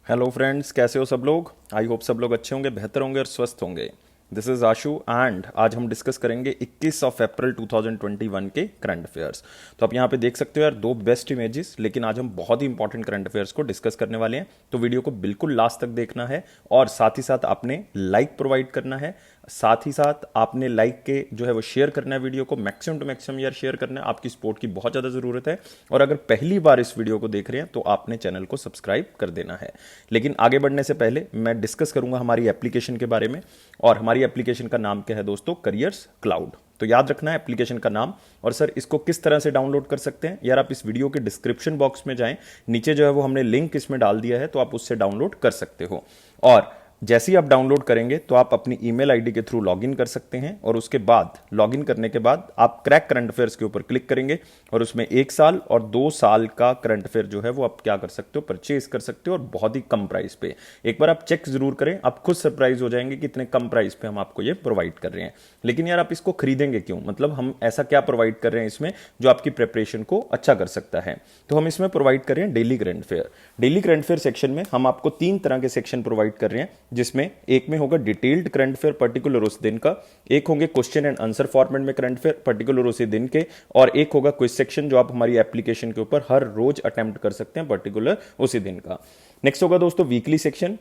Hello friends, कैसे हो सब लोग। आई होप सब लोग अच्छे होंगे, बेहतर होंगे और स्वस्थ होंगे। दिस इज आशु एंड आज हम डिस्कस करेंगे 21 ऑफ अप्रैल 2021 के करंट अफेयर्स। तो आप यहाँ पे देख सकते हो यार, दो बेस्ट इमेजेस, लेकिन आज हम बहुत ही इंपॉर्टेंट करंट अफेयर्स को डिस्कस करने वाले हैं। तो वीडियो को बिल्कुल लास्ट तक देखना है और साथ ही साथ आपने लाइक प्रोवाइड करना है। साथ ही साथ आपने लाइक के जो है वो शेयर करना है, वीडियो को मैक्सिमम टू मैक्सिमम यार शेयर करना है। आपकी सपोर्ट की बहुत ज़्यादा ज़रूरत है। और अगर पहली बार इस वीडियो को देख रहे हैं तो आपने चैनल को सब्सक्राइब कर देना है। लेकिन आगे बढ़ने से पहले मैं डिस्कस करूंगा हमारी एप्लीकेशन के बारे में। और हमारी एप्लीकेशन का नाम क्या है दोस्तों? Careers cloud. तो याद रखना है एप्लीकेशन का नाम। और सर, इसको किस तरह से डाउनलोड कर सकते हैं यार? आप इस वीडियो के डिस्क्रिप्शन बॉक्स में जाएं, नीचे जो है वो हमने लिंक इसमें डाल दिया है, तो आप उससे डाउनलोड कर सकते हो। और जैसे ही आप डाउनलोड करेंगे तो आप अपनी ईमेल आईडी के थ्रू लॉगिन कर सकते हैं। और उसके बाद लॉगिन करने के बाद आप क्रैक करंट अफेयर्स के ऊपर क्लिक करेंगे और उसमें 1 साल और 2 साल का करंट अफेयर जो है वो आप क्या कर सकते हो, परचेज कर सकते हो, और बहुत ही कम प्राइस पे। एक बार आप चेक जरूर करें, आप खुद सरप्राइज हो जाएंगे कि इतने कम प्राइस पे हम आपको ये प्रोवाइड कर रहे हैं। लेकिन यार, आप इसको खरीदेंगे क्यों? मतलब हम ऐसा क्या प्रोवाइड कर रहे हैं इसमें जो आपकी प्रिपरेशन को अच्छा कर सकता है? तो हम इसमें प्रोवाइड कर रहे हैं daily current affair. Daily current affair section में हम आपको 3 तरह के सेक्शन प्रोवाइड कर रहे हैं, जिसमें एक में होगा डिटेल्ड करंट अफेयर पर्टिकुलर उस दिन का, एक होंगे क्वेश्चन एंड आंसर फॉर्मेट में करंट अफेयर पर्टिकुलर उसी दिन के, और एक होगा क्विज सेक्शन जो आप हमारी एप्लीकेशन के ऊपर हर रोज अटेम्प्ट कर सकते हैं पर्टिकुलर उसी दिन का। नेक्स्ट होगा दोस्तों वीकली सेक्शन।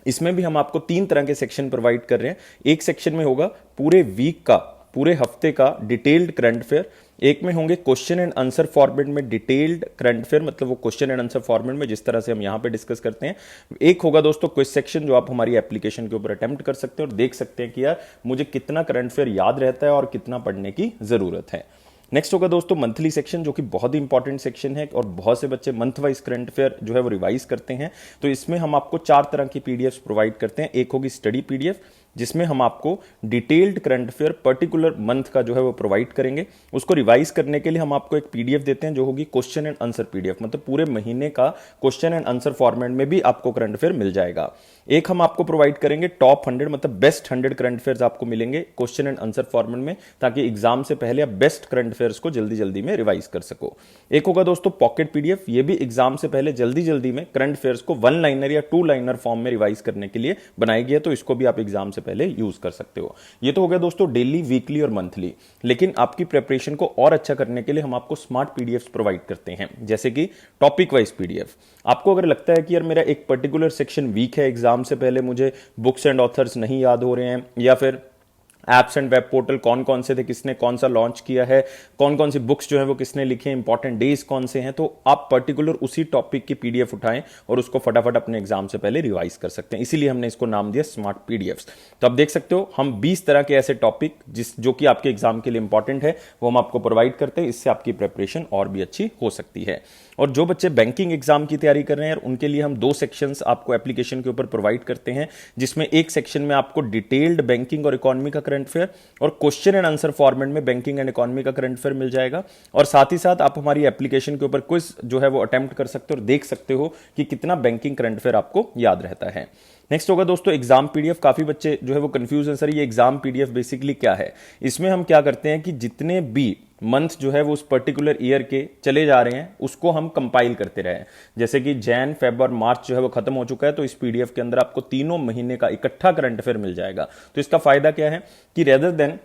इसमें भी हम आपको 3 तरह के सेक्शन प्रोवाइड कर रहे हैं। एक सेक्शन में होगा पूरे वीक का, पूरे हफ्ते का डिटेल्ड करंट अफेयर। एक में होंगे क्वेश्चन एंड आंसर फॉर्मेट में डिटेल्ड करंट अफेयर, मतलब वो क्वेश्चन एंड आंसर फॉर्मेट में जिस तरह से हम यहां पे डिस्कस करते हैं। एक होगा दोस्तों क्विज सेक्शन जो आप हमारी एप्लीकेशन के ऊपर अटेम्प्ट कर सकते हैं और देख सकते हैं कि यार मुझे कितना करंट अफेयर याद रहता है और कितना पढ़ने की जरूरत है। नेक्स्ट होगा दोस्तों मंथली सेक्शन, जो कि बहुत ही इंपॉर्टेंट सेक्शन है और बहुत से बच्चे मंथ वाइज करंट अफेयर जो है वो रिवाइज करते हैं। तो इसमें हम आपको 4 तरह की पीडीएफ प्रोवाइड करते हैं। एक होगी स्टडी पीडीएफ, जिसमें हम आपको detailed current affair particular month का जो है वो प्रोवाइड करेंगे। उसको रिवाइज करने के लिए हम आपको एक पीडीएफ देते हैं जो होगी क्वेश्चन एंड आंसर पीडीएफ, मतलब पूरे महीने का क्वेश्चन एंड आंसर फॉर्मेट में भी आपको करंट अफेयर मिल जाएगा। एक हम आपको प्रोवाइड करेंगे टॉप 100, मतलब बेस्ट 100 करंट अफेयर्स आपको मिलेंगे क्वेश्चन एंड आंसर फॉर्मेट में, ताकि एग्जाम से पहले आप बेस्ट करंट अफेयर्स को जल्दी जल्दी में रिवाइज कर सको। एक होगा दोस्तों पॉकेट पीडीएफ, ये भी एग्जाम से पहले जल्दी जल्दी में करंट अफेयर्स को 1 लाइनर या 2 लाइनर फॉर्म में रिवाइज करने के लिए बनाई गई है, तो इसको भी आप एग्जाम से पहले यूज कर सकते हो। ये तो हो गया दोस्तों डेली, वीकली और मंथली। लेकिन आपकी प्रिपरेशन को और अच्छा करने के लिए हम आपको स्मार्ट पीडीएफ प्रोवाइड करते हैं, जैसे कि टॉपिक वाइज पीडीएफ। आपको अगर लगता है कि यार मेरा एक पर्टिकुलर सेक्शन वीक है, एग्जाम से पहले मुझे बुक्स एंड ऑथर्स नहीं याद हो रहे हैं, या फिर एप्स एंड वेब पोर्टल कौन कौन से थे, किसने कौन सा लॉन्च किया है, कौन कौन सी बुक्स जो है वो किसने लिखे हैं, इंपॉर्टेंट डेज कौन से हैं, तो आप पर्टिकुलर उसी टॉपिक की पीडीएफ उठाएं और उसको फटाफट अपने एग्जाम से पहले रिवाइज कर सकते हैं। इसीलिए हमने इसको नाम दिया स्मार्ट पीडीएफ्स। तो आप देख सकते हो हम 20 तरह के ऐसे टॉपिक जो कि आपके एग्जाम के लिए इंपॉर्टेंट है वो हम आपको प्रोवाइड करते हैं। इससे आपकी प्रिपरेशन और भी अच्छी हो सकती है। और जो बच्चे बैंकिंग एग्जाम की तैयारी कर रहे हैं उनके लिए हम 2 सेक्शंस आपको एप्लीकेशन के ऊपर प्रोवाइड करते हैं, जिसमें एक सेक्शन में आपको डिटेल्ड बैंकिंग और इकोनॉमी का करंट अफेयर और क्वेश्चन एंड आंसर फॉर्मेट में बैंकिंग एंड इकोनॉमी का करंट अफेयर मिल जाएगा। और साथ ही साथ आप हमारी एप्लीकेशन के ऊपर क्विज जो है वो अटेम्प्ट कर सकते हो और देख सकते हो कि कितना बैंकिंग करंट अफेयर आपको याद रहता है। नेक्स्ट होगा दोस्तों एग्जाम पीडीएफ। काफी बच्चे जो है वो कंफ्यूज है, सर ये एग्जाम पीडीएफ बेसिकली क्या है? इसमें हम क्या करते हैं कि जितने भी मंथ जो है वो उस पर्टिकुलर ईयर के चले जा रहे हैं उसको हम कंपाइल करते रहे। जैसे कि जैन, फेब और मार्च जो है वो खत्म हो चुका है, तो इस पीडीएफ के अंदर आपको तीनों महीने का इकट्ठा करंट अफेयर मिल जाएगा। तो इसका फायदा क्या है कि रेदर देन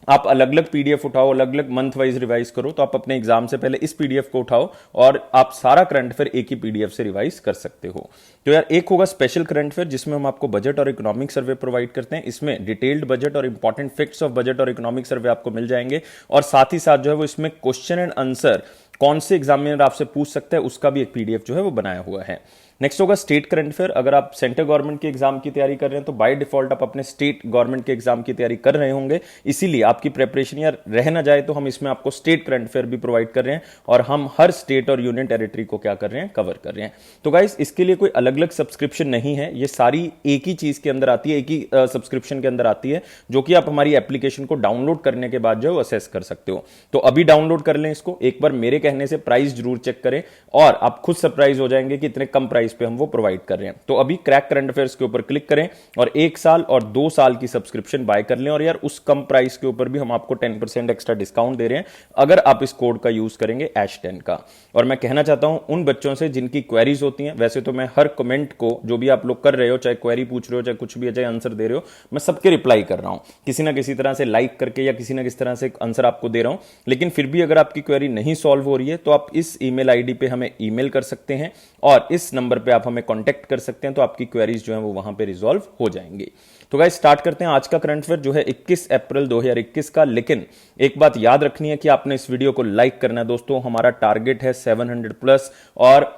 आप अलग अलग पीडीएफ उठाओ, अलग अलग मंथ वाइज रिवाइज करो, तो आप अपने एग्जाम से पहले इस पीडीएफ को उठाओ और आप सारा करंट अफेयर एक ही पीडीएफ से रिवाइज कर सकते हो। तो यार एक होगा स्पेशल करंट अफेयर, जिसमें हम आपको बजट और इकोनॉमिक सर्वे प्रोवाइड करते हैं। इसमें डिटेल्ड बजट और इंपॉर्टेंट फैक्ट्स ऑफ बजट और इकोनॉमिक सर्वे आपको मिल जाएंगे। और साथ ही साथ जो है वो इसमें क्वेश्चन एंड आंसर कौन से एग्जामिनर आपसे पूछ सकता है उसका भी एक पीडीएफ जो है वो बनाया हुआ है। नेक्स्ट होगा स्टेट करंट अफेयर। अगर आप सेंट्रल गवर्नमेंट के एग्जाम की तैयारी कर रहे हैं तो बाय डिफॉल्ट आप अपने स्टेट गवर्नमेंट के एग्जाम की तैयारी कर रहे होंगे, इसीलिए आपकी प्रिपरेशन यार रह ना जाए तो हम इसमें आपको स्टेट करंट अफेयर भी प्रोवाइड कर रहे हैं और हम हर स्टेट और यूनियन टेरिटरी को क्या कर रहे हैं, कवर कर रहे हैं। तो गाइस इसके लिए कोई अलग अलग सब्सक्रिप्शन नहीं है, ये सारी एक ही चीज के अंदर आती है, एक ही सब्सक्रिप्शन के अंदर आती है, जो कि आप हमारी एप्लीकेशन को डाउनलोड करने के बाद जो है असेस कर सकते हो। तो अभी डाउनलोड कर लें इसको, एक बार मेरे कहने से प्राइस जरूर चेक करें और आप खुद सरप्राइज हो जाएंगे कि इतने कम प्राइस प्राइस पे हम वो प्रोवाइड कर रहे हैं। तो अभी क्रैक करंट अफेयर्स के ऊपर क्लिक करें और 1 साल और 2 साल की सब्सक्रिप्शन बाय कर लें। और यार उस कम प्राइस के ऊपर भी हम आपको 10% एक्स्ट्रा डिस्काउंट दे रहे हैं अगर आप इस कोड का यूज करेंगे #10 का। और मैं कहना चाहता हूं उन बच्चों से जिनकी क्वेरीज होती हैं, वैसे तो मैं हर कमेंट को जो भी आप लोग कर रहे हो, चाहे क्वेरी पूछ रहे हो, चाहे कुछ भी है, चाहे आंसर दे रहे हो, मैं सबके रिप्लाई कर रहा हूं किसी ना किसी तरह से, लाइक करके या किसी ना किसी तरह से आंसर आपको दे रहा हूं। लेकिन फिर भी अगर आपकी क्वेरी नहीं सॉल्व हो रही है तो आप इस ईमेल आईडी पे हमें ईमेल कर सकते हैं और इस नंबर पे आप हमें कांटेक्ट कर सकते हैं, तो आपकी क्वेरीज जो है वो वहां पे रिजॉल्व हो जाएंगी। तो गाइस स्टार्ट करते हैं आज का करंट अफेयर जो है 21 अप्रैल 2021 का। लेकिन एक बात याद रखनी है कि आपने इस वीडियो को लाइक करना है दोस्तों। हमारा टारगेट है 700 प्लस और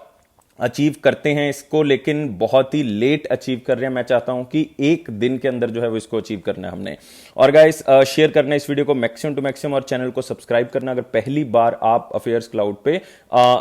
अचीव करते हैं इसको, लेकिन बहुत ही लेट अचीव कर रहे हैं। मैं चाहता हूं कि एक दिन के अंदर जो है वो इसको अचीव करना है हमने। और गाइस शेयर करना है इस वीडियो को मैक्सिमम टू मैक्सिमम और चैनल को सब्सक्राइब करना अगर पहली बार आप अफेयर्स क्लाउड पे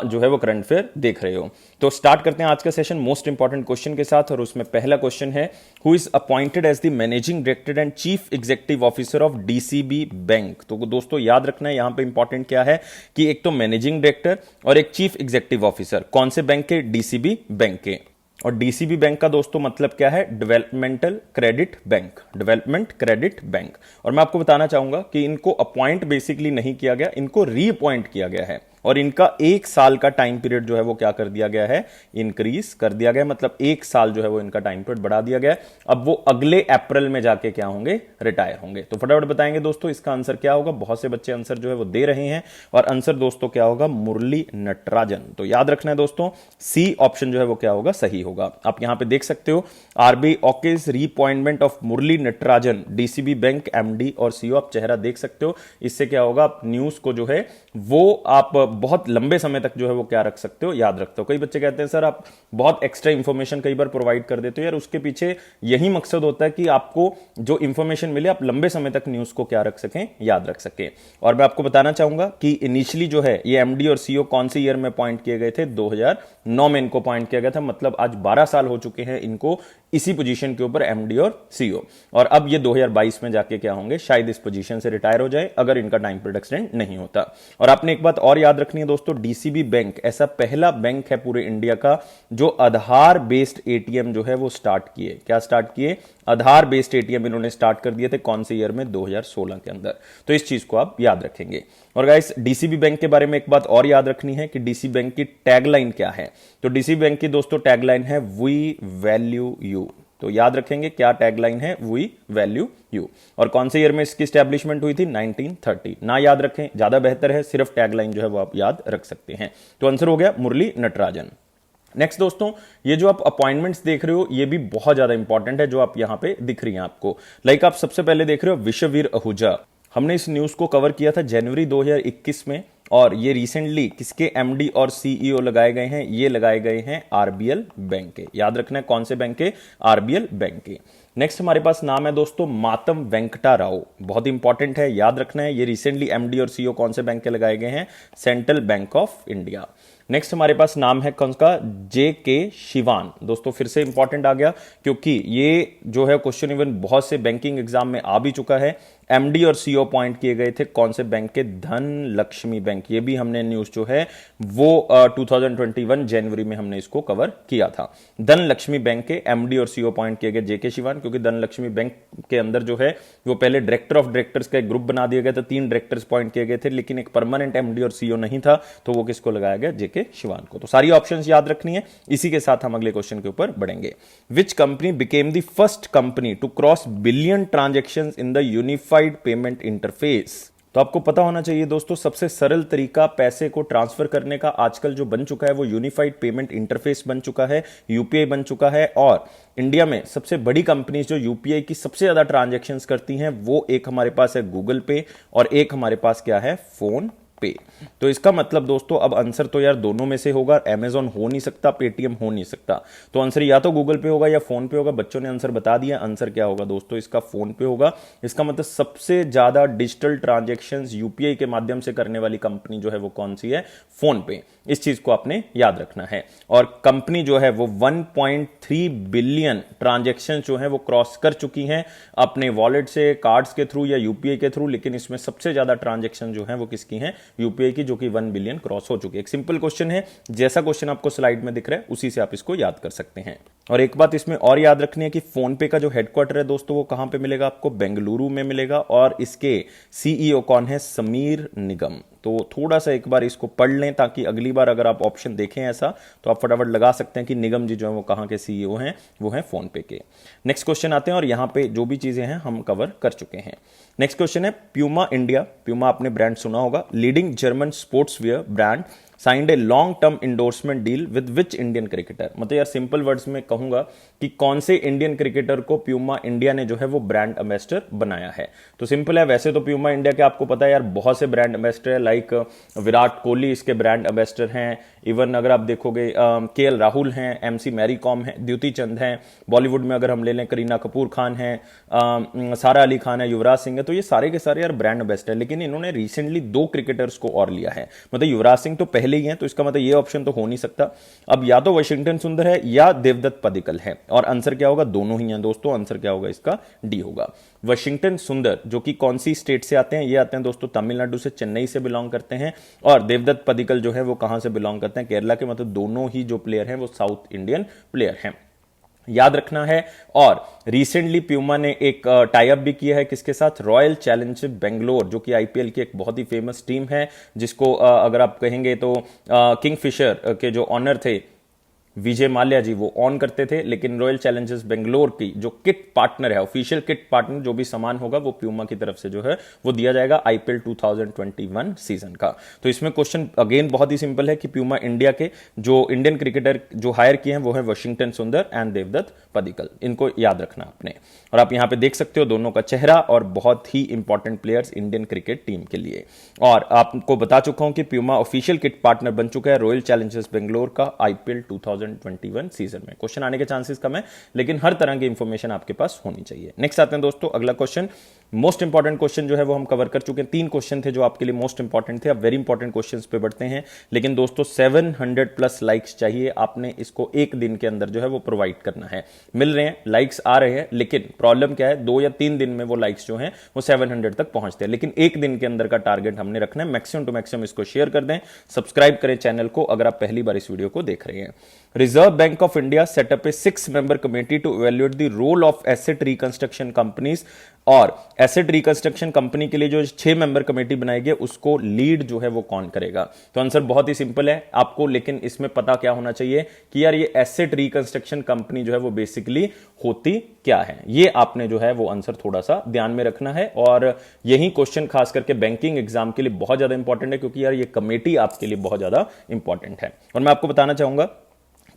जो है वो करंट अफेयर देख रहे हो। तो स्टार्ट करते हैं आज का सेशन मोस्ट इंपॉर्टेंट क्वेश्चन के साथ। और उसमें पहला क्वेश्चन है, who is appointed as the managing director and chief executive officer of DCB bank. तो दोस्तों याद रखना है यहां पे इंपॉर्टेंट क्या है कि एक तो मैनेजिंग डायरेक्टर और एक चीफ एग्जीक्यूटिव ऑफिसर, कौन से बैंक के? डीसीबी बैंक के। और डीसीबी बैंक का दोस्तों मतलब क्या है? Developmental credit bank, development credit bank. और मैं आपको बताना चाहूंगा कि इनको अपॉइंट बेसिकली नहीं किया गया, इनको रीअपॉइंट किया गया है। और इनका 1 साल का टाइम पीरियड जो है वो क्या कर दिया गया है? इंक्रीज कर दिया गया, मतलब 1 साल जो है वो इनका टाइम पीरियड बढ़ा दिया गया। अब वो अगले अप्रैल में जाके क्या होंगे? रिटायर होंगे। तो फटाफट बताएंगे दोस्तों इसका आंसर क्या होगा। बहुत से बच्चे आंसर जो है वो दे रहे हैं और आंसर दोस्तों क्या होगा? मुरली नटराजन। तो याद रखना है दोस्तों, सी ऑप्शन जो है वो क्या होगा? सही होगा। आप यहां पे देख सकते हो RBI okays reappointment of Murali Natarajan DCB bank MD और सीईओ। आप चेहरा देख सकते हो। इससे क्या होगा? आप न्यूज को जो है वो आप बहुत लंबे समय तक जो है वो क्या रख सकते हो? याद रखते हो। कई बच्चे कहते हैं सर आप बहुत एक्स्ट्रा इंफॉर्मेशन कई बार प्रोवाइड कर देते हो। यार उसके पीछे यही मकसद होता है कि आपको जो इंफॉर्मेशन मिले आप लंबे समय तक न्यूज को क्या रख सकें? याद रख सकें। और मैं आपको बताना चाहूंगा कि इनिशियली जो है ये एमडी और सीईओ कौन से ईयर में अपॉइंट किए गए थे? 2009 में इनको अपॉइंट किया गया था। मतलब आज 12 साल हो चुके हैं इनको इसी पोजीशन के ऊपर, एमडी और सीईओ। और अब ये 2022 में जाके क्या होंगे? शायद इस पोजीशन से रिटायर हो जाए अगर इनका टाइम पीरियड एक्सटेंड नहीं होता। और आपने एक बात और याद रखनी है दोस्तों, डीसीबी बैंक ऐसा पहला बैंक है पूरे इंडिया का जो आधार बेस्ड एटीएम जो है वो स्टार्ट किए। क्या स्टार्ट किए? आधार बेस्ड एटीएम इन्होंने स्टार्ट कर दिए थे। कौन से ईयर में? 2016 के अंदर। तो इस चीज को आप याद रखेंगे। और गाइस डीसीबी बैंक के बारे में एक बात और याद रखनी है कि डीसीबी बैंक की टैगलाइन क्या है। तो डीसीबी बैंक की दोस्तों टैगलाइन है वी वैल्यू यू। तो याद रखेंगे क्या टैगलाइन है? We value you. और कौन से ईयर में इसकी स्टैब्लिशमेंट हुई थी? 1930। ना याद रखें, ज्यादा बेहतर है, सिर्फ टैगलाइन जो है वो आप याद रख सकते हैं। तो आंसर हो गया मुरली नटराजन। नेक्स्ट दोस्तों, ये जो आप अपॉइंटमेंट्स देख रहे हो ये भी बहुत ज्यादा इंपॉर्टेंट है जो आप यहां पे दिख रही हैं आपको। लाइक आप सबसे पहले देख रहे हो विश्ववीर आहूजा। हमने इस न्यूज को कवर किया था जनवरी 2021 में और ये रिसेंटली किसके एमडी और सीईओ लगाए गए हैं? ये लगाए गए हैं आरबीएल बैंक के। याद रखना है कौन से बैंक के? आरबीएल बैंक के। नेक्स्ट हमारे पास नाम है दोस्तों मातम वेंकटा राव। बहुत इंपॉर्टेंट है, याद रखना है। ये रिसेंटली एमडी और सीईओ कौन से बैंक के लगाए गए हैं? Central bank of India. Next हमारे पास नाम है कौन का? जेके शिवान। दोस्तों फिर से इंपॉर्टेंट आ गया क्योंकि ये जो है क्वेश्चन इवन बहुत से बैंकिंग एग्जाम में आ भी चुका है। एमडी और सीईओ अपॉइंट किए गए थे कौन से बैंक के? धन लक्ष्मी बैंक। ये भी हमने न्यूज जो है वो 2021 जनवरी में हमने इसको कवर किया था। धन लक्ष्मी बैंक के एमडी और सीईओ अपॉइंट किए गए जेके शिवान, क्योंकि धन लक्ष्मी बैंक के अंदर जो है वो पहले डायरेक्टर ऑफ डायरेक्टर्स का एक ग्रुप बना दिया गया था। 3 डायरेक्टर्स अपॉइंट किए गए थे लेकिन एक परमानेंट एमडी और सीईओ नहीं था, तो वो किसको लगाया गया? जेके शिवान को। तो सारी ऑप्शंस याद रखनी है। इसी के साथ हम अगले क्वेश्चन के ऊपर बढ़ेंगे। Which company became the first company to cross billion transactions in the unified payment interface? तो आपको पता होना चाहिए दोस्तों सबसे सरल तरीका पैसे को ट्रांसफर करने का आजकल जो बन चुका है वो यूनिफाइड पेमेंट इंटरफेस बन चुका है, यूपीआई बन चुका है। और इंडिया में सबसे बड़ी कंपनीज जो यूपीआई की सबसे ज्यादा ट्रांजैक्शंस करती हैं वो एक हमारे पास है गूगल पे और एक हमारे पास क्या है? फोन पे। तो इसका मतलब दोस्तों अब आंसर तो यार दोनों में से होगा। अमेजॉन हो नहीं सकता, पेटीएम हो नहीं सकता। तो आंसर या तो गूगल पे होगा या फोन पे होगा। बच्चों ने आंसर बता दिया। आंसर क्या होगा दोस्तों? इसका फोन पे होगा। इसका मतलब सबसे ज्यादा डिजिटल ट्रांजैक्शंस यूपीआई के माध्यम से करने वाली कंपनी जो है वो कौन सी है? फोन पे। इस चीज को आपने याद रखना है। और कंपनी जो है वो 1.3 बिलियन ट्रांजैक्शन जो है वो क्रॉस कर चुकी हैं अपने वॉलेट से, कार्ड्स के थ्रू या यूपीआई के थ्रू। लेकिन इसमें सबसे ज्यादा ट्रांजैक्शन जो है वो किसकी हैं? यूपीआई की, जो कि 1 बिलियन क्रॉस हो चुकी है। एक सिंपल क्वेश्चन है, जैसा क्वेश्चन आपको स्लाइड में दिख रहा है उसी से आप इसको याद कर सकते हैं। और एक बात इसमें और याद रखनी है कि फोन पे का जो हेडक्वार्टर है दोस्तों वो कहां पे मिलेगा आपको, बेंगलुरु में मिलेगा, और इसके सीईओ कौन है, समीर निगम। तो थोड़ा सा एक बार इसको पढ़ लें ताकि अगली बार अगर आप ऑप्शन देखें ऐसा तो आप फटाफट लगा सकते हैं कि निगम जी जो है वो कहां के सीईओ हैं, वो हैं फोन पे के। नेक्स्ट क्वेश्चन आते हैं और यहां पे जो भी चीजें हैं हम कवर कर चुके हैं। नेक्स्ट क्वेश्चन है प्यूमा इंडिया। प्यूमा आपने ब्रांड सुना होगा, leading German sports wear brand signed a long term endorsement deal with which Indian cricketer. मतलब यार सिंपल वर्ड्स में कहूंगा कि कौन से इंडियन क्रिकेटर को प्यूमा इंडिया ने जो है वो ब्रांड एम्बेसडर बनाया है। तो सिंपल है, वैसे तो प्यूमा इंडिया के आपको पता है यार बहुत से ब्रांड एम्बेसडर है, लाइक विराट कोहली इसके ब्रांड एम्बेसडर हैं, इवन अगर आप देखोगे केएल राहुल हैं, एमसी मैरी कॉम है, द्युति चंद हैं, बॉलीवुड में अगर हम ले लें करीना कपूर खान है, सारा अली खान है, युवराज सिंह है, तो ये सारे के सारे यार ब्रांड एम्बेसडर है। लेकिन इन्होंने रिसेंटली 2 क्रिकेटर्स को और लिया है, मतलब युवराज सिंह तो पहले ही है, तो इसका मतलब ये ऑप्शन तो हो नहीं सकता। अब या तो वाशिंगटन सुंदर है या देवदत्त पडिक्कल है, और आंसर क्या होगा, दोनों ही हैं दोस्तों। आंसर क्या होगा इसका, डी होगा। वाशिंगटन सुंदर जो कि कौन सी स्टेट से आते हैं, ये आते हैं दोस्तों तमिलनाडु से, चेन्नई से बिलोंग करते हैं, और देवदत्त पडिक्कल जो है वो कहां से बिलोंग करते हैं, केरला के। मतलब दोनों ही जो प्लेयर हैं वो साउथ इंडियन प्लेयर हैं, याद रखना है। और रिसेंटली प्यूमा ने एक टाई अप भी किया है किसके साथ, रॉयल चैलेंजर्स बेंगलोर, जो कि आईपीएल की एक बहुत ही फेमस टीम है, जिसको अगर आप कहेंगे तो किंगफिशर के जो ऑनर थे विजय माल्या जी वो ऑन करते थे, लेकिन रॉयल चैलेंजर्स बेंगलोर की जो किट पार्टनर है, ऑफिशियल किट पार्टनर, जो भी सामान होगा वो प्यूमा की तरफ से जो है वो दिया जाएगा आईपीएल 2021 सीजन का। तो इसमें क्वेश्चन अगेन बहुत ही सिंपल है कि प्यूमा इंडिया के जो इंडियन क्रिकेटर जो हायर किए हैं वो है वाशिंगटन सुंदर एंड देवदत्त पडिक्कल, इनको याद रखना आपने। और आप यहां पे देख सकते हो दोनों का चेहरा, और बहुत ही important players Indian cricket team के लिए। और आपको बता चुका हूं कि प्यूमा ऑफिशियल किट पार्टनर बन चुका है रॉयल चैलेंजर्स बेंगलोर का आईपीएल 2021 सीजन में। क्वेश्चन आने के चांसेस कम है, लेकिन हर तरह की इंफॉर्मेशन आपके पास होनी चाहिए। नेक्स्ट आते हैं दोस्तों अगला क्वेश्चन, मोस्ट इंपॉर्टेंट क्वेश्चन जो है वो हम कवर कर चुके हैं। 3 क्वेश्चन थे जो आपके लिए मोस्ट इंपॉर्टेंट थे। अब वेरी इंपॉर्टेंट क्वेश्चंस पे बढ़ते हैं, लेकिन दोस्तों 700 प्लस लाइक्स चाहिए, आपने इसको एक दिन के अंदर जो है वो प्रोवाइड करना है। मिल रहे हैं, लाइक्स आ रहे हैं, लेकिन प्रॉब्लम क्या है, 2 या 3 दिन में वो लाइक्स जो हैं वो 700 तक पहुंचते हैं, लेकिन एक दिन के अंदर का टारगेट हमने रखना है। मैक्सिमम टू मैक्सिमम इसको शेयर कर दें, सब्सक्राइब करें चैनल को अगर आप पहली बार इस वीडियो को देख रहे हैं। Reserve Bank of India set up a 6-member committee to evaluate the role of asset reconstruction companies. और एसेट रिकंस्ट्रक्शन कंपनी के लिए जो 6-member कमेटी बनाई गई उसको लीड जो है वो कौन करेगा। तो आंसर बहुत ही सिंपल है आपको, लेकिन इसमें पता क्या होना चाहिए कि यार ये एसेट रिकंस्ट्रक्शन कंपनी जो है वो बेसिकली होती क्या है, ये आपने जो है वो आंसर थोड़ा सा ध्यान में रखना है। और यही क्वेश्चन खास करके बैंकिंग एग्जाम के लिए बहुत ज्यादा इंपॉर्टेंट है, क्योंकि यार ये कमेटी आपके लिए बहुत ज्यादा इंपॉर्टेंट है। और मैं आपको बताना चाहूंगा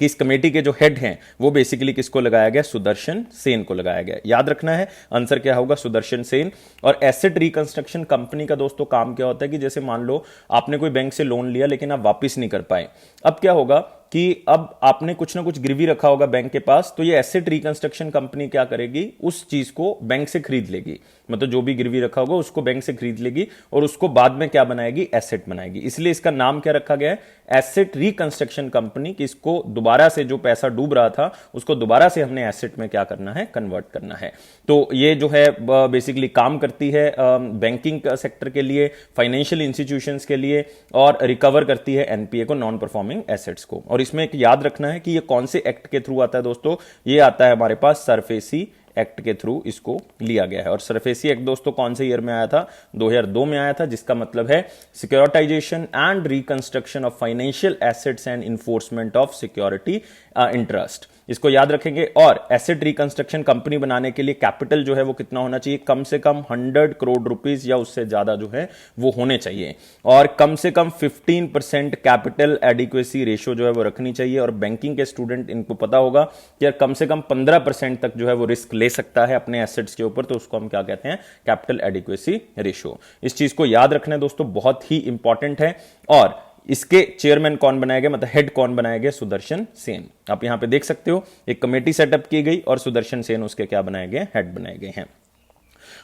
कि इस कमेटी के जो हेड हैं वो बेसिकली किसको लगाया गया, सुदर्शन सेन को लगाया गया। याद रखना है आंसर क्या होगा, सुदर्शन सेन। और एसेट रिकंस्ट्रक्शन कंपनी का दोस्तों काम क्या होता है कि जैसे मान लो आपने कोई बैंक से लोन लिया लेकिन आप वापस नहीं कर पाए, अब क्या होगा कि अब आपने कुछ ना कुछ गिरवी रखा होगा बैंक के पास, तो ये एसेट रिकंस्ट्रक्शन कंपनी क्या करेगी, उस चीज को बैंक से खरीद लेगी, मतलब जो भी गिरवी रखा होगा उसको बैंक से खरीद लेगी और उसको बाद में क्या बनाएगी, एसेट बनाएगी। इसलिए इसका नाम क्या रखा गया है, एसेट रिकंस्ट्रक्शन कंपनी, कि इसको दोबारा से जो पैसा डूब रहा था उसको दोबारा से हमने एसेट में क्या करना है, कन्वर्ट करना है। तो ये जो है बेसिकली काम करती है बैंकिंग सेक्टर के लिए, फाइनेंशियल इंस्टीट्यूशंस के लिए, और रिकवर करती है एनपीए को, नॉन परफॉर्मिंग एसेट्स को। और इसमें एक याद रखना है कि ये कौन से एक्ट के थ्रू आता है दोस्तों, ये आता है हमारे पास सरफेसी एक्ट के थ्रू इसको लिया गया है। और सरफेसी एक्ट दोस्तों कौन से ईयर में आया था, 2002 में आया था, जिसका मतलब है securitisation and reconstruction of financial assets and enforcement of security interest, इसको याद रखेंगे। और एसेट रिकंस्ट्रक्शन कंपनी बनाने के लिए कैपिटल जो है वो कितना होना चाहिए, कम से कम 100 करोड़ रुपीस या उससे ज्यादा जो है वो होने चाहिए, और कम से कम 15% कैपिटल एडिक्वेसी रेशियो जो है वो रखनी चाहिए। और बैंकिंग के स्टूडेंट इनको पता होगा कि यार कम से कम 15% तक जो है वो रिस्क ले सकता है अपने एसेट्स के ऊपर, तो उसको हम क्या कहते हैं, कैपिटल एडिक्वेसी रेशियो। इस चीज को याद रखना है दोस्तों, बहुत ही इंपॉर्टेंट है। और इसके चेयरमैन कौन बनाया गया, मतलब हेड कौन बनाया गया, सुदर्शन सेन। आप यहां पे देख सकते हो एक कमेटी सेटअप की गई और सुदर्शन सेन उसके क्या बनाए गए, हेड बनाए गए हैं।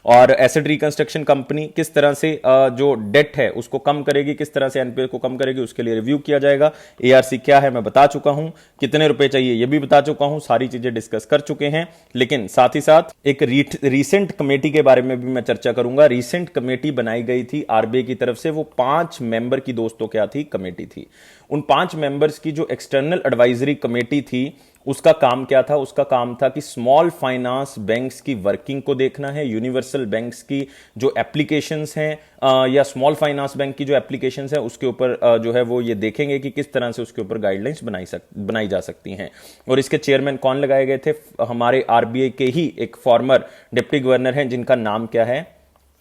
और एसेट रिकंस्ट्रक्शन कंपनी किस तरह से जो डेट है उसको कम करेगी, किस तरह से एनपीए को कम करेगी, उसके लिए रिव्यू किया जाएगा। एआरसी क्या है मैं बता चुका हूं, कितने रुपए चाहिए ये भी बता चुका हूं, सारी चीजें डिस्कस कर चुके हैं। लेकिन साथ ही साथ एक रीसेंट कमेटी के बारे में भी मैं चर्चा करूंगा। रीसेंट कमेटी बनाई गई थी आरबीआई की तरफ से, वो 5 मेंबर की दोस्तों क्या थी कमेटी थी। उन 5 मेंबर्स की जो एक्सटर्नल एडवाइजरी कमेटी थी उसका काम क्या था? उसका काम था कि स्मॉल फाइनेंस बैंक्स की वर्किंग को देखना है, यूनिवर्सल बैंक्स की जो एप्लीकेशंस हैं या स्मॉल फाइनेंस बैंक की जो एप्लीकेशंस हैं उसके ऊपर जो है वो ये देखेंगे कि किस तरह से उसके ऊपर गाइडलाइंस बनाई जा सकती हैं। और इसके चेयरमैन कौन लगाए गए थे? हमारे आरबीआई के ही एक फॉर्मर डिप्टी गवर्नर हैं जिनका नाम क्या है?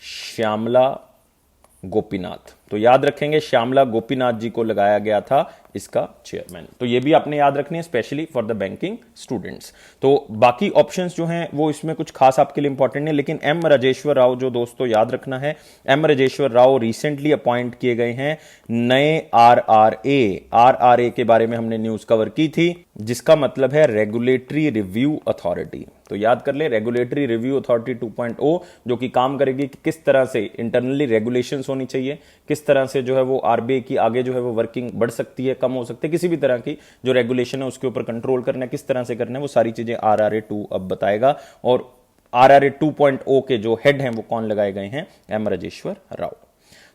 श्यामला गोपीनाथ। तो याद रखेंगे श्यामला गोपीनाथ जी को लगाया गया था इसका चेयरमैन। तो ये भी आपने याद रखनी है specially for the banking students. तो बाकी ऑप्शंस जो हैं वो इसमें कुछ खास आपके लिए इंपॉर्टेंट नहीं, लेकिन एम राजेश्वर राव जो दोस्तों याद रखना है, M Rajeshwar Rao recently appoint किए गए हैं नए आरआरए के बारे में हमने न्यूज कवर की थी, जिसका मतलब है रेगुलेटरी रिव्यू अथॉरिटी। तो याद कर ले, रेगुलेटरी रिव्यू अथॉरिटी 2.0 जो कि काम करेगी कि किस तरह से इंटरनली रेगुलेशंस होनी चाहिए, किस तरह से जो है वो आरबीआई की आगे जो है वो वर्किंग बढ़ सकती है, कम हो सकती है, किसी भी तरह की जो रेगुलेशन है उसके ऊपर कंट्रोल करना है, किस तरह से करना है, वो सारी चीजें आरआरए 2 अब बताएगा। और आरआरए 2.0 के जो हेड हैं वो कौन लगाए गए हैं? एम राजेश्वर राव।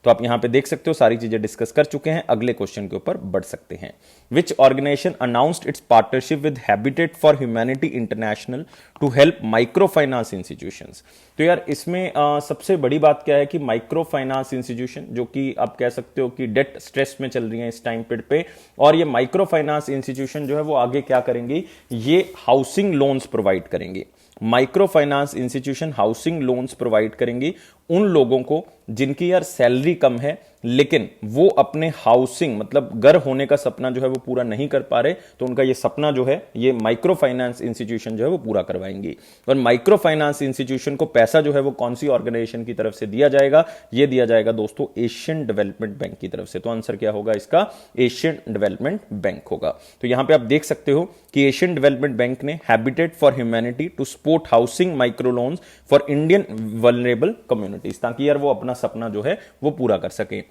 तो आप यहां पे देख सकते हो सारी चीजें डिस्कस कर चुके हैं। अगले क्वेश्चन के ऊपर बढ़ सकते हैं। Which organisation announced its partnership with Habitat for Humanity International to help micro finance institutions? तो यार इसमें सबसे बड़ी बात क्या है कि माइक्रो फाइनेंस इंस्टीट्यूशन जो कि आप कह सकते हो कि डेट स्ट्रेस में चल रही है इस टाइम पीरियड पे, और ये माइक्रो फाइनेंस इंस्टीट्यूशन जो है वो आगे क्या करेंगी? ये हाउसिंग लोन्स प्रोवाइड करेंगे। Micro finance institution housing loans provide करेंगी उन लोगों को जिनकी यार सैलरी कम है लेकिन वो अपने हाउसिंग मतलब घर होने का सपना जो है वो पूरा नहीं कर पा रहे, तो उनका ये सपना जो है ये माइक्रो फाइनेंस इंस्टीट्यूशन जो है वो पूरा करवाएंगी। और माइक्रो फाइनेंस इंस्टीट्यूशन को पैसा जो है वो कौन सी ऑर्गेनाइजेशन की तरफ से दिया जाएगा? ये दिया जाएगा दोस्तों एशियन डेवलपमेंट बैंक की तरफ से। तो आंसर क्या होगा इसका? एशियन डेवलपमेंट बैंक होगा। तो यहां पर आप देख सकते हो कि एशियन डेवलपमेंट बैंक ने Habitat for Humanity to support housing micro loans for Indian vulnerable communities, ताकि यार वो अपना सपना जो है वो पूरा कर सके।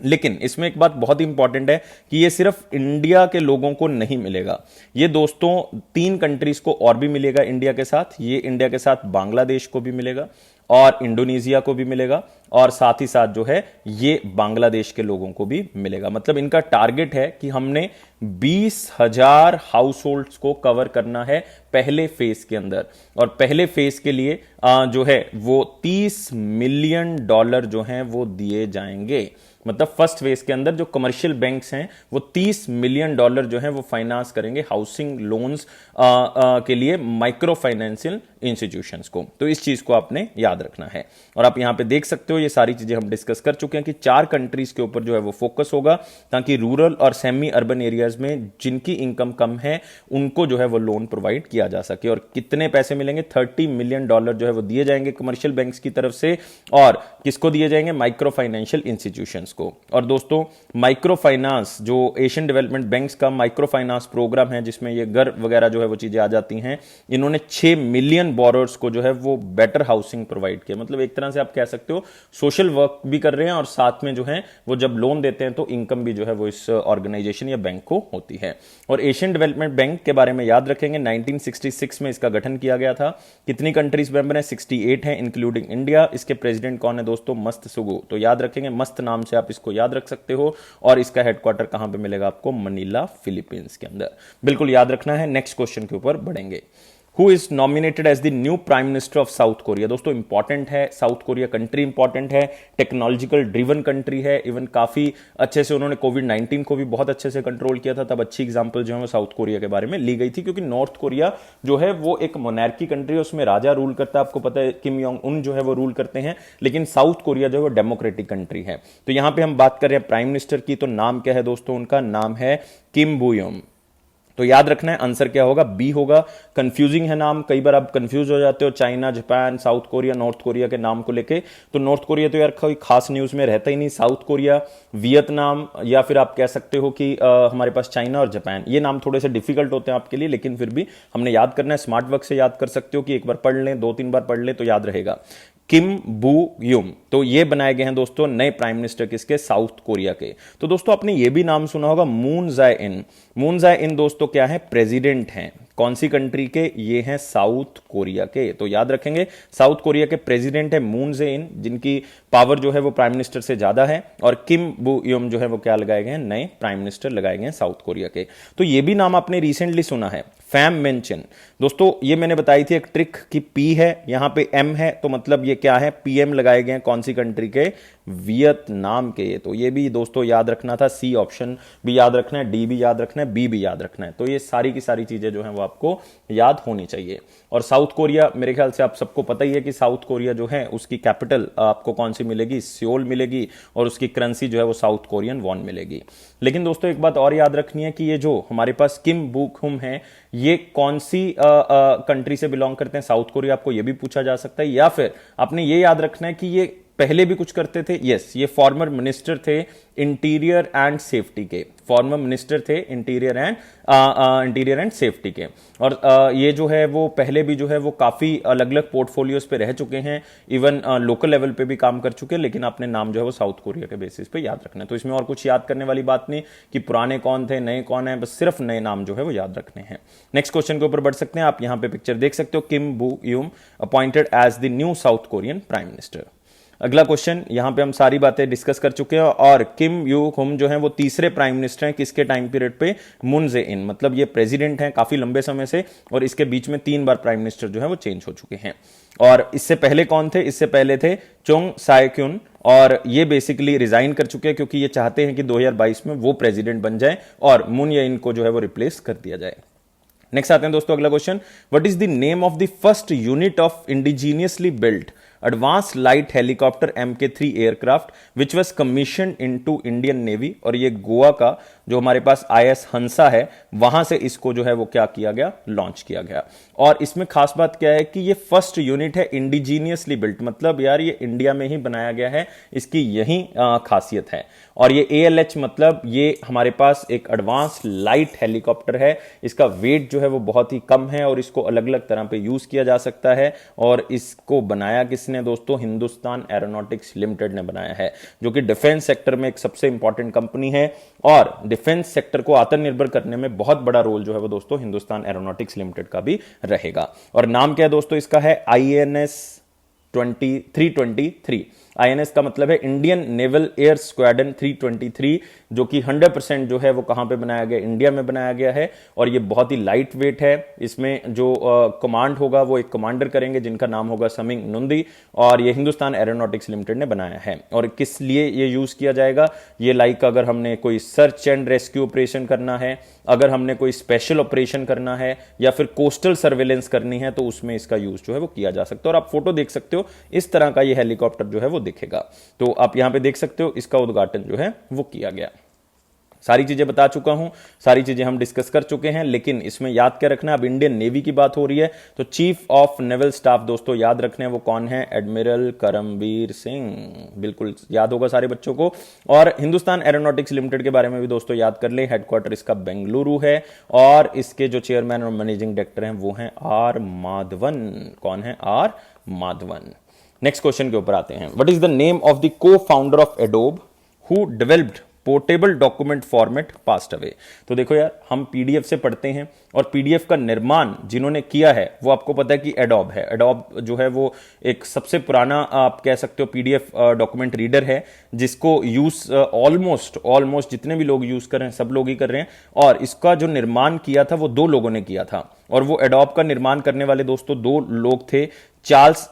लेकिन इसमें एक बात बहुत इंपॉर्टेंट है कि ये सिर्फ इंडिया के लोगों को नहीं मिलेगा, ये दोस्तों 3 कंट्रीज को और भी मिलेगा इंडिया के साथ। ये इंडिया के साथ बांग्लादेश को भी मिलेगा और इंडोनेशिया को भी मिलेगा, और साथ ही साथ जो है ये बांग्लादेश के लोगों को भी मिलेगा। मतलब इनका टारगेट है कि हमने 20,000 हाउस होल्ड्स को कवर करना है पहले फेज के अंदर, और पहले फेज के लिए जो है वो $30 मिलियन जो हैं वो दिए जाएंगे। मतलब फर्स्ट फेज के अंदर जो कमर्शियल बैंक्स हैं वो $30 मिलियन जो है वो फाइनेंस करेंगे हाउसिंग लोन्स के लिए माइक्रो फाइनेंशियल इंस्टीट्यूशंस को। तो इस चीज को आपने याद रखना है। और आप यहां पे देख सकते हो ये सारी चीजें हम डिस्कस कर चुके हैं कि 4 कंट्रीज के ऊपर जो है वो फोकस होगा, ताकि रूरल और सेमी अर्बन एरियाज में जिनकी इनकम कम है उनको जो है वो लोन प्रोवाइड किया जा सके। और कितने पैसे मिलेंगे? $30 मिलियन जो है वो दिए जाएंगे कमर्शियल बैंक्स की तरफ से, और किसको दिए जाएंगे? माइक्रो फाइनेंशियल इंस्टीट्यूशंस को। और दोस्तों माइक्रो फाइनेंस जो एशियन डेवलपमेंट बैंक्स का माइक्रो फाइनेंस प्रोग्राम है जिसमें ये घर वगैरह जो है वो चीजें आ जाती हैं, इन्होंने 6 मिलियन बोरोर्स को जो है वो बेटर हाउसिंग प्रोवाइड किया। मतलब एक तरह से आप कह सकते हो सोशल वर्क भी कर रहे हैं, और साथ में जो है वो जब लोन देते हैं तो इनकम भी जो है वो इस ऑर्गेनाइजेशन या बैंक को होती है। और एशियन डेवलपमेंट बैंक के बारे में याद रखेंगे 1966 में इसका गठन किया गया था। कितनी कंट्रीज मेंबर हैं? 68 हैं इंक्लूडिंग इंडिया। इसके प्रेसिडेंट कौन है दोस्तों? मस्त सुगु। तो याद रखेंगे, मस्त नाम से आप इसको याद रख सकते हो। और इसका हेडक्वार्टर कहां पे मिलेगा आपको? मनीला, फिलीपींस के अंदर। बिल्कुल याद रखना है। नेक्स्ट क्वेश्चन के ऊपर बढ़ेंगे। Who is nominated as the new prime minister of south Korea? दोस्तों इंपॉर्टेंट है, साउथ कोरिया कंट्री इंपॉर्टेंट है, टेक्नोलॉजिकल ड्रिवन कंट्री है। इवन काफी अच्छे से उन्होंने कोविड-19 को भी बहुत अच्छे से कंट्रोल किया था, तब अच्छी एग्जांपल जो है वो साउथ कोरिया के बारे में ली गई थी। क्योंकि नॉर्थ कोरिया जो है वो एक मोनार्की कंट्री है, उसमें राजा रूल करता है, आपको पता है किम योंग उन जो है वो रूल करते हैं। लेकिन साउथ कोरिया जो है वो डेमोक्रेटिक कंट्री है। तो यहां पर हम बात कर रहे हैं प्राइम मिनिस्टर की, तो नाम क्या है दोस्तों? उनका नाम है किम बुयोम। तो याद रखना है आंसर क्या होगा? बी होगा। कंफ्यूजिंग है नाम, कई बार आप कंफ्यूज हो जाते हो China, Japan, south Korea, north Korea के नाम को लेके। तो नॉर्थ कोरिया तो यार कोई खास न्यूज में रहता ही नहीं। साउथ कोरिया, वियतनाम, या फिर आप कह सकते हो कि हमारे पास चाइना और जापान, ये नाम थोड़े से डिफिकल्ट होते हैं आपके लिए, लेकिन फिर भी हमने याद करना है। स्मार्ट वर्क से याद कर सकते हो कि एक बार पढ़ लें, 2-3 बार पढ़ लें तो याद रहेगा। किम बू युम। तो ये बनाए गए हैं दोस्तों नए प्राइम मिनिस्टर किसके, साउथ कोरिया के। तो दोस्तों आपने ये भी नाम सुना होगा मून जाए इन। मून जाए इन दोस्तों क्या है, प्रेसिडेंट हैं। कौन सी कंट्री के, ये हैं साउथ कोरिया के। तो याद रखेंगे साउथ कोरिया के प्रेसिडेंट है मून जे इन, जिनकी पावर जो है वो प्राइम मिनिस्टर से ज्यादा है। और किम बू युम जो है वो क्या लगाए गए हैं, नए प्राइम मिनिस्टर लगाए गए हैं साउथ कोरिया के। तो ये भी नाम आपने रिसेंटली सुना है, फैम मेंशन। दोस्तों ये मैंने बताई थी एक ट्रिक कि पी है यहां पे एम है, तो मतलब ये क्या है, पीएम लगाए गए हैं कौन सी कंट्री के, वियतनाम के। तो ये भी दोस्तों याद रखना था, सी ऑप्शन भी याद रखना है, डी भी याद रखना है, बी भी याद रखना है। तो ये सारी की सारी चीजें जो है वो आपको याद होनी चाहिए। और साउथ कोरिया, मेरे ख्याल से आप सबको पता ही है कि साउथ कोरिया जो है उसकी कैपिटल आपको कौन सी मिलेगी, सियोल मिलेगी, और उसकी करेंसी जो है वो साउथ कोरियन वॉन मिलेगी। लेकिन दोस्तों एक बात और याद रखनी है कि ये जो हमारे पास किम बुक हुम है, ये कौन सी कंट्री से बिलोंग करते हैं, साउथ कोरिया, आपको ये भी पूछा जा सकता है। या फिर आपने ये याद रखना है कि ये पहले भी कुछ करते थे, यस, ये फॉर्मर मिनिस्टर थे इंटीरियर एंड सेफ्टी के, फॉर्मर मिनिस्टर थे इंटीरियर एंड सेफ्टी के। और ये जो है वो पहले भी जो है वो काफी अलग अलग पोर्टफोलियोज पे रह चुके हैं, इवन लोकल लेवल पे भी काम कर चुके हैं। लेकिन आपने नाम जो है वो साउथ कोरिया के बेसिस पे याद रखना है। तो इसमें और कुछ याद करने वाली बात नहीं कि पुराने कौन थे नए कौन है, बस सिर्फ नए नाम जो है वो याद रखने हैं। नेक्स्ट क्वेश्चन के ऊपर बढ़ सकते हैं। आप यहां पे पिक्चर देख सकते हो, Kim Boo Kyum appointed as the new South Korean prime minister. अगला क्वेश्चन, यहां पे हम सारी बातें डिस्कस कर चुके हैं। और किम यू हुम जो है वो तीसरे प्राइम मिनिस्टर हैं किसके टाइम पीरियड पे, मून जे इन। मतलब ये प्रेसिडेंट हैं काफी लंबे समय से, और इसके बीच में 3 बार प्राइम मिनिस्टर जो है वो चेंज हो चुके हैं। और इससे पहले कौन थे, इससे पहले थे चोंग साय क्यून, और ये बेसिकली रिजाइन कर चुके हैं क्योंकि ये चाहते हैं कि 2022 में वो प्रेसिडेंट बन जाए और मून जे इन को जो है वो रिप्लेस कर दिया जाए। नेक्स्ट आते हैं दोस्तों अगला question, what is the name of the first unit of indigenously built advance light helicopter MK3 aircraft which was commission into Indian navy. और ये गोवा का जो हमारे पास IS हंसा है, वहां से इसको जो है वो क्या किया गया, लॉन्च किया गया। और इसमें खास बात क्या है कि ये फर्स्ट यूनिट है इंडिजीनियसली बिल्ट, मतलब यार ये इंडिया में ही बनाया गया है, इसकी यही खासियत है। और ये ALH मतलब ये हमारे पास एक एडवांस लाइट हेलीकॉप्टर है, इसका वेट जो है वो बहुत ही कम है और इसको अलग अलग तरह पे यूज किया जा सकता है। और इसको बनाया किसने दोस्तों, हिंदुस्तान एरोनॉटिक्स लिमिटेड ने बनाया है, जो कि डिफेंस सेक्टर में एक सबसे इंपॉर्टेंट कंपनी है। और डिफेंस सेक्टर को आत्मनिर्भर करने में बहुत बड़ा रोल जो है वो दोस्तों हिंदुस्तान एरोनॉटिक्स लिमिटेड का भी रहेगा। और नाम क्या है दोस्तों इसका, है INS 323। INS का मतलब है इंडियन नेवल एयर स्क्वाड्रन 323, जो कि 100% जो है वो कहां पे बनाया गया, इंडिया में बनाया गया है। और ये बहुत ही लाइट वेट है। इसमें जो कमांड होगा वो एक कमांडर करेंगे जिनका नाम होगा समिंग नुंदी, और ये हिंदुस्तान एरोनॉटिक्स लिमिटेड ने बनाया है। और किस लिए ये यूज किया जाएगा, ये लाइक अगर हमने कोई सर्च एंड रेस्क्यू ऑपरेशन करना है, अगर हमने कोई स्पेशल ऑपरेशन करना है, या फिर कोस्टल सर्वेलेंस करनी है, तो उसमें इसका यूज जो है वो किया जा सकता है। और आप फोटो देख सकते हो, इस तरह का ये हेलीकॉप्टर जो है वो दिखेगा। तो आप यहां पे देख सकते हो इसका उद्घाटन जो है वो किया गया। सारी चीजें बता चुका हूं, सारी चीजें हम डिस्कस कर चुके हैं। लेकिन इसमें याद क्या रखना है, अब इंडियन नेवी की बात हो रही है, तो चीफ ऑफ नेवल स्टाफ दोस्तों याद रखने हैं वो कौन है, एडमिरल करमबीर सिंह। बिल्कुल याद होगा सारे बच्चों को। और हिंदुस्तान एरोनॉटिक्स लिमिटेड के बारे में भी दोस्तों याद कर ले, हेडक्वार्टर इसका बेंगलुरु है, और इसके जो चेयरमैन और मैनेजिंग डायरेक्टर हैं वो हैं R माधवन। कौन है, R माधवन। नेक्स्ट क्वेश्चन के ऊपर आते हैं, what is the name of the co founder of Adobe who developed portable document format passed away. तो देखो यार, हम PDF से पढ़ते हैं, और PDF का निर्माण जिन्होंने किया है वो आपको पता है कि एडोब है। एडोब जो है वो एक सबसे पुराना आप कह सकते हो PDF डॉक्यूमेंट रीडर है, जिसको यूज ऑलमोस्ट जितने भी लोग यूज कर रहे हैं सब लोग ही कर रहे हैं। और इसका जो निर्माण किया था वो 2 लोगों ने किया था, और वो एडोब का निर्माण करने वाले दोस्तों 2 लोग थे, चार्ल्स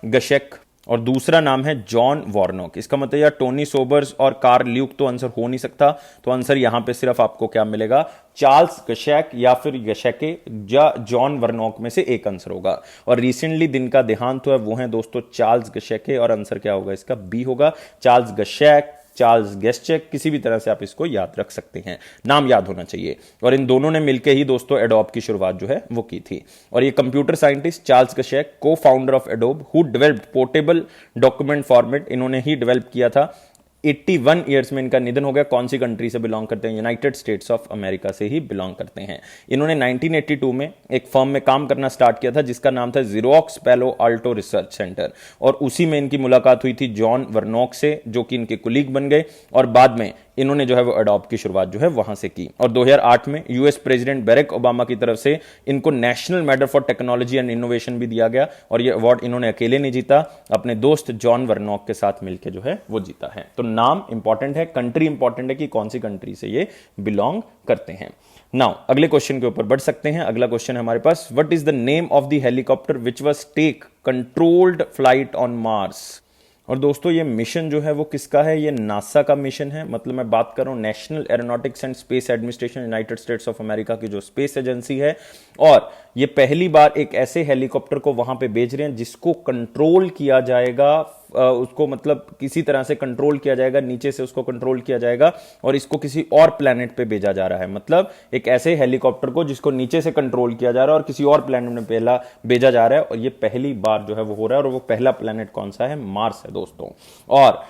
गशेक और दूसरा नाम है जॉन वॉर्नॉक। इसका मतलब यार टोनी सोबर्स और कार्ल ल्यूक तो आंसर हो नहीं सकता, तो आंसर यहां पे सिर्फ आपको क्या मिलेगा, चार्ल्स गशेक या फिर गशेके या जॉन वर्नॉक में से एक आंसर होगा। और रिसेंटली दिन का देहांत हुआ वो है दोस्तों चार्ल्स गशेके, और आंसर क्या होगा इसका, बी होगा, चार्ल्स गशेक, चार्ल्स गेस्चेक, किसी भी तरह से आप इसको याद रख सकते हैं, नाम याद होना चाहिए। और इन दोनों ने मिलकर ही दोस्तों एडोब की शुरुआत जो है वो की थी। और ये कंप्यूटर साइंटिस्ट चार्ल्स गशेक, को founder of Adobe who developed portable document format, इन्होंने ही डेवलप किया था 81 ईयर्स में इनका निधन हो गया। कौन सी कंट्री से बिलोंग करते हैं? यूनाइटेड स्टेट्स ऑफ अमेरिका से ही बिलोंग करते हैं। इन्होंने 1982 में एक फर्म में काम करना स्टार्ट किया था जिसका नाम था ज़ेरोक्स पैलो आल्टो रिसर्च सेंटर, और उसी में इनकी मुलाकात हुई थी जॉन वर्नोक से, जो कि इनके कुलीग बन गए, और बाद में इन्होंने जो है वो एडॉप की शुरुआत जो है वहां से की। और 2008 में यूएस प्रेसिडेंट बैरक ओबामा की तरफ से इनको national medal for technology and innovation भी दिया गया, और ये अवार्ड इन्होंने अकेले नहीं जीता, अपने दोस्त जॉन वर्नोक के साथ मिलकर जो है वो जीता है। तो नाम इंपॉर्टेंट है, कंट्री इंपॉर्टेंट है कि कौन सी कंट्री से ये बिलोंग करते हैं। नाउ अगले क्वेश्चन के ऊपर बढ़ सकते हैं। अगला क्वेश्चन है हमारे पास, what is the name of the helicopter which was take controlled flight on Mars. और दोस्तों ये मिशन जो है वो किसका है? ये नासा का मिशन है। मतलब मैं बात कर रहा हूं national aeronautics and space administration, United states of America की जो स्पेस एजेंसी है, और ये पहली बार एक ऐसे हेलीकॉप्टर को वहां पे भेज रहे हैं जिसको कंट्रोल किया जाएगा, उसको मतलब किसी तरह से कंट्रोल किया जाएगा, नीचे से उसको कंट्रोल किया जाएगा, और इसको किसी और प्लेनेट पे भेजा जा रहा है। मतलब एक ऐसे हेलीकॉप्टर को जिसको नीचे से कंट्रोल किया जा रहा है और किसी और प्लेनेट में पहला भेजा जा रहा है, और ये पहली बार जो है वो हो रहा है। और वो पहला प्लेनेट कौन सा है? मार्स है दोस्तों। और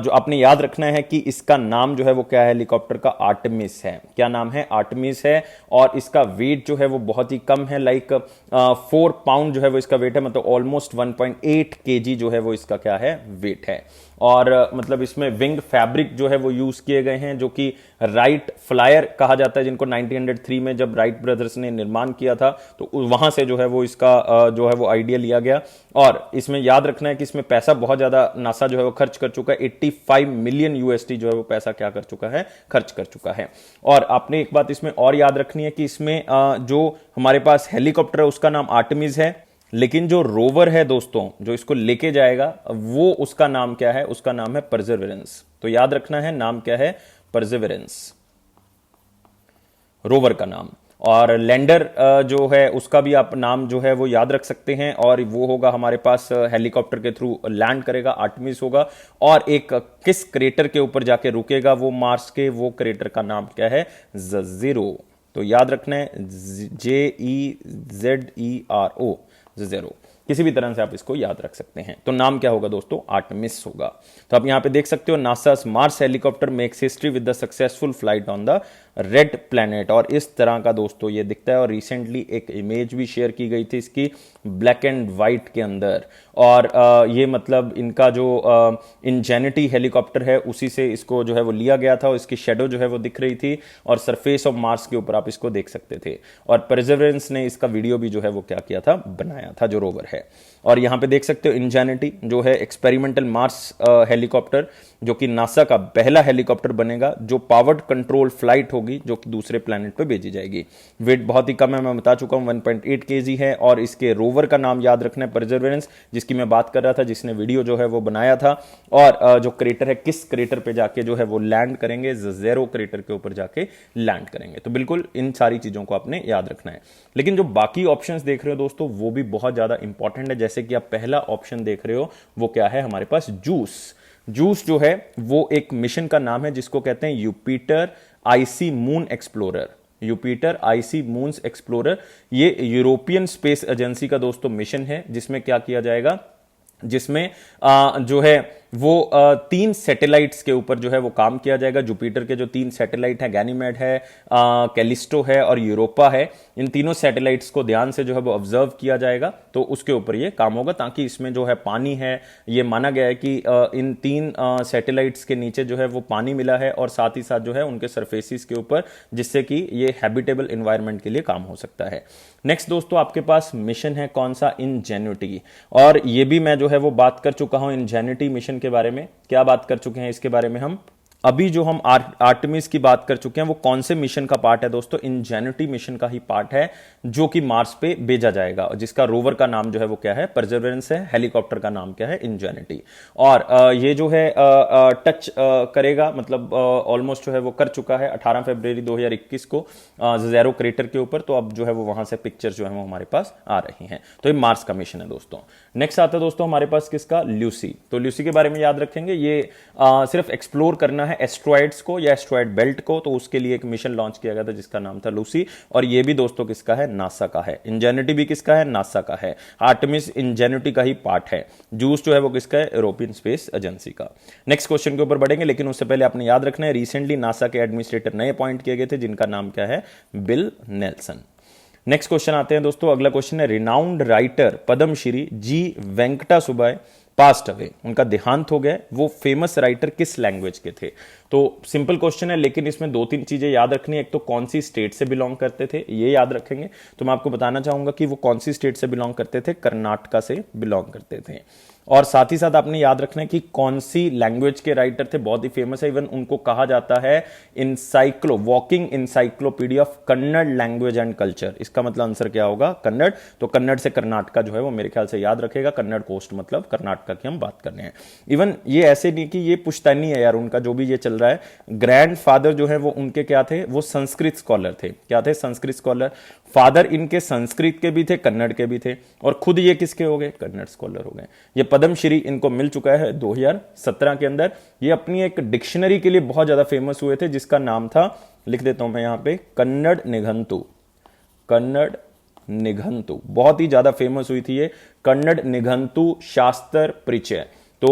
जो आपने याद रखना है कि इसका नाम जो है वो क्या है हेलीकॉप्टर का? आर्टेमिस है। क्या नाम है? आर्टेमिस है। और इसका वेट जो है वो बहुत ही कम है, लाइक 4 पाउंड जो है वो इसका वेट है, मतलब ऑलमोस्ट 1.8 kg जो है वो इसका क्या है? वेट है। और मतलब इसमें विंग फैब्रिक जो है वो यूज किए गए हैं, जो कि राइट फ्लायर कहा जाता है, जिनको 1903 में जब राइट ब्रदर्स ने निर्माण किया था तो वहां से जो है वो इसका जो है वो आइडिया लिया गया। और इसमें याद रखना है कि इसमें पैसा बहुत ज्यादा नासा जो है वो खर्च कर चुका है। 85 मिलियन यूएसडी जो है वो पैसा क्या कर चुका है? खर्च कर चुका है। और आपने एक बात इसमें और याद रखनी है कि इसमें जो हमारे पास हेलीकॉप्टर है उसका नाम आर्टेमिस है, लेकिन जो रोवर है दोस्तों जो इसको लेके जाएगा वो उसका नाम क्या है? उसका नाम है परसेवरेंस। तो याद रखना है नाम क्या है? परसेवरेंस, रोवर का नाम। और लैंडर जो है उसका भी आप नाम जो है वो याद रख सकते हैं, और वो होगा हमारे पास हेलीकॉप्टर के थ्रू लैंड करेगा, आर्टेमिस होगा। और एक किस क्रेटर के ऊपर जाके रुकेगा वो मार्स के, वो क्रेटर का नाम क्या है? ज़ेरो। तो याद रखना है JEZERO, ज़ेरो। किसी भी तरह से आप इसको याद रख सकते हैं। तो नाम क्या होगा दोस्तों? आर्टेमिस होगा। तो आप यहां पे देख सकते हो, NASA's Mars helicopter makes history with the successful flight on the red planet. और इस तरह का दोस्तों ये दिखता है। और रिसेंटली एक इमेज भी शेयर की गई थी इसकी ब्लैक एंड व्हाइट के अंदर। और ये मतलब इनका जो इंजेनिटी हेलीकॉप्टर है उसी से इसको जो है वो लिया गया था, और इसकी शेडो जो है वो दिख रही थी, और सरफेस ऑफ मार्स के ऊपर आप इसको देख सकते थे। और परसेवरेंस ने इसका वीडियो भी जो है वो क्या किया था? बनाया था, जो रोवर है। और यहां पे देख सकते हो इंजेनिटी जो है एक्सपेरिमेंटल मार्स हेलीकॉप्टर, जो कि नासा का पहला हेलीकॉप्टर बनेगा जो पावर्ड कंट्रोल फ्लाइट होगी, जो कि दूसरे प्लैनेट पे भेजी जाएगी। वेट बहुत ही कम है, मैं बता चुका हूं, 1.8 kg है। और इसके रोवर का नाम याद रखना है परसेवरेंस, जिसकी मैं बात कर रहा था, जिसने वीडियो जो है वो बनाया था। और जो क्रेटर है, किस क्रेटर पे जाके जो है वो लैंड करेंगे? ज़ेरो क्रेटर के ऊपर जाके लैंड करेंगे। तो बिल्कुल इन सारी चीजों को आपने याद रखना है। लेकिन जो बाकी ऑप्शंस देख रहे हो दोस्तों वो भी बहुत ज्यादा इंपॉर्टेंट है। जैसे कि आप पहला ऑप्शन देख रहे हो वो क्या है हमारे पास? जूस। जूस जो है वो एक मिशन का नाम है जिसको कहते हैं Jupiter Icy Moon Explorer. Jupiter Icy Moons Explorer, ये यूरोपियन स्पेस एजेंसी का दोस्तों मिशन है, जिसमें क्या किया जाएगा? जिसमें जो है वो 3 सैटेलाइट्स के ऊपर जो है वो काम किया जाएगा। जुपिटर के जो 3 सैटेलाइट हैं, गैनीमेड है, कैलिस्टो है और यूरोपा है, इन तीनों सैटेलाइट्स को ध्यान से जो है वो ऑब्जर्व किया जाएगा। तो उसके ऊपर ये काम होगा, ताकि इसमें जो है पानी है, ये माना गया है कि इन 3 सैटेलाइट्स के नीचे जो है वो पानी मिला है, और साथ ही साथ जो है उनके सरफेसिस के ऊपर, जिससे कि ये हैबिटेबल एनवायरनमेंट के लिए काम हो सकता है। नेक्स्ट दोस्तों आपके पास मिशन है कौन सा? इंजेन्युटी। और ये भी मैं जो है वो बात कर चुका हूं इंजेन्युटी मिशन के बारे में। क्या बात कर चुके हैं इसके बारे में हम? अभी जो हम आर्टेमिस की बात कर चुके हैं वो कौन से मिशन का पार्ट है दोस्तों? इंजेनिटी मिशन का ही पार्ट है, जो कि मार्स पे भेजा जाएगा, जिसका रोवर का नाम जो है वो क्या है? परसेवरेंस है। हेलीकॉप्टर का नाम क्या है? इंजेनिटी। और ये जो है टच करेगा, मतलब ऑलमोस्ट जो है वो कर चुका है 18 फरवरी 2021 को ज़ेरो क्रेटर के ऊपर। तो अब जो है वो वहां से पिक्चर जो है वो हमारे पास आ रही हैं। तो ये मार्स का मिशन है दोस्तों। नेक्स्ट आता है दोस्तों हमारे पास किसका? ल्यूसी। तो ल्यूसी के बारे में याद रखेंगे, ये सिर्फ एक्सप्लोर करना है, है एस्ट्रॉइड्स को या एस्ट्रॉइड बेल्ट को, तो उसके लिए एक मिशन लॉन्च किया गया था जिसका नाम था लूसी, और ये भी दोस्तों किसका है, नासा का है। इंजेनिटी भी किसका है, नासा का है। आर्टेमिस इंजेनिटी का ही पार्ट है। जूस जो है वो किसका है, यूरोपियन स्पेस एजेंसी का। नेक्स्ट क्वेश्चन के ऊपर बढ़ेंगे, लेकिन उससे पहले आपने याद रखना है रिसेंटली नासा के एडमिनिस्ट्रेटर नए अपॉइंट किए गए थे जिनका नाम क्या है, बिल नेल्सन। नेक्स्ट क्वेश्चन आते हैं दोस्तों, अगला क्वेश्चन है रिनाउंड राइटर पद्मश्री जी वेंकटा सुब्बाय पास्ट अवे, उनका देहांत हो गया। वो फेमस राइटर किस लैंग्वेज के थे? तो सिंपल क्वेश्चन है, लेकिन इसमें दो तीन चीजें याद रखनी है। एक तो कौन सी स्टेट से बिलोंग करते थे, ये याद रखेंगे। तो मैं आपको बताना चाहूंगा कि वो कौन सी स्टेट से बिलोंग करते थे, कर्नाटका से बिलोंग करते थे। और साथ ही साथ आपने याद रखना है कि कौन सी लैंग्वेज के राइटर थे, बहुत ही फेमस है। इवन उनको कहा जाता है walking encyclopedia of Kannada language and culture. इसका मतलब आंसर क्या होगा, कन्नड़। तो कन्नड़ से कर्नाटका जो है वो मेरे ख्याल से याद रखेगा, कन्नड़ कोस्ट मतलब कर्नाटका की हम बात कर रहे हैं। इवन ये ऐसे नहीं कि ये पुश्तैनी है यार, उनका जो भी ये चल रहा है, ग्रैंड फादर जो है वो उनके क्या थे, वो संस्कृत स्कॉलर थे। क्या थे, संस्कृत स्कॉलर। फादर इनके संस्कृत के भी थे, कन्नड़ के भी थे, और खुद ये किसके हो गए, कन्नड़ स्कॉलर हो गए। ये पद्मश्री इनको मिल चुका है 2017 के अंदर। ये अपनी एक डिक्शनरी के लिए बहुत ज्यादा फेमस हुए थे जिसका नाम था, लिख देता हूं मैं यहां पे, कन्नड़ निघंटु। कन्नड़ निघंटु बहुत ही ज्यादा फेमस हुई थी ये, कन्नड़ निघंटु शास्त्र परिचय। तो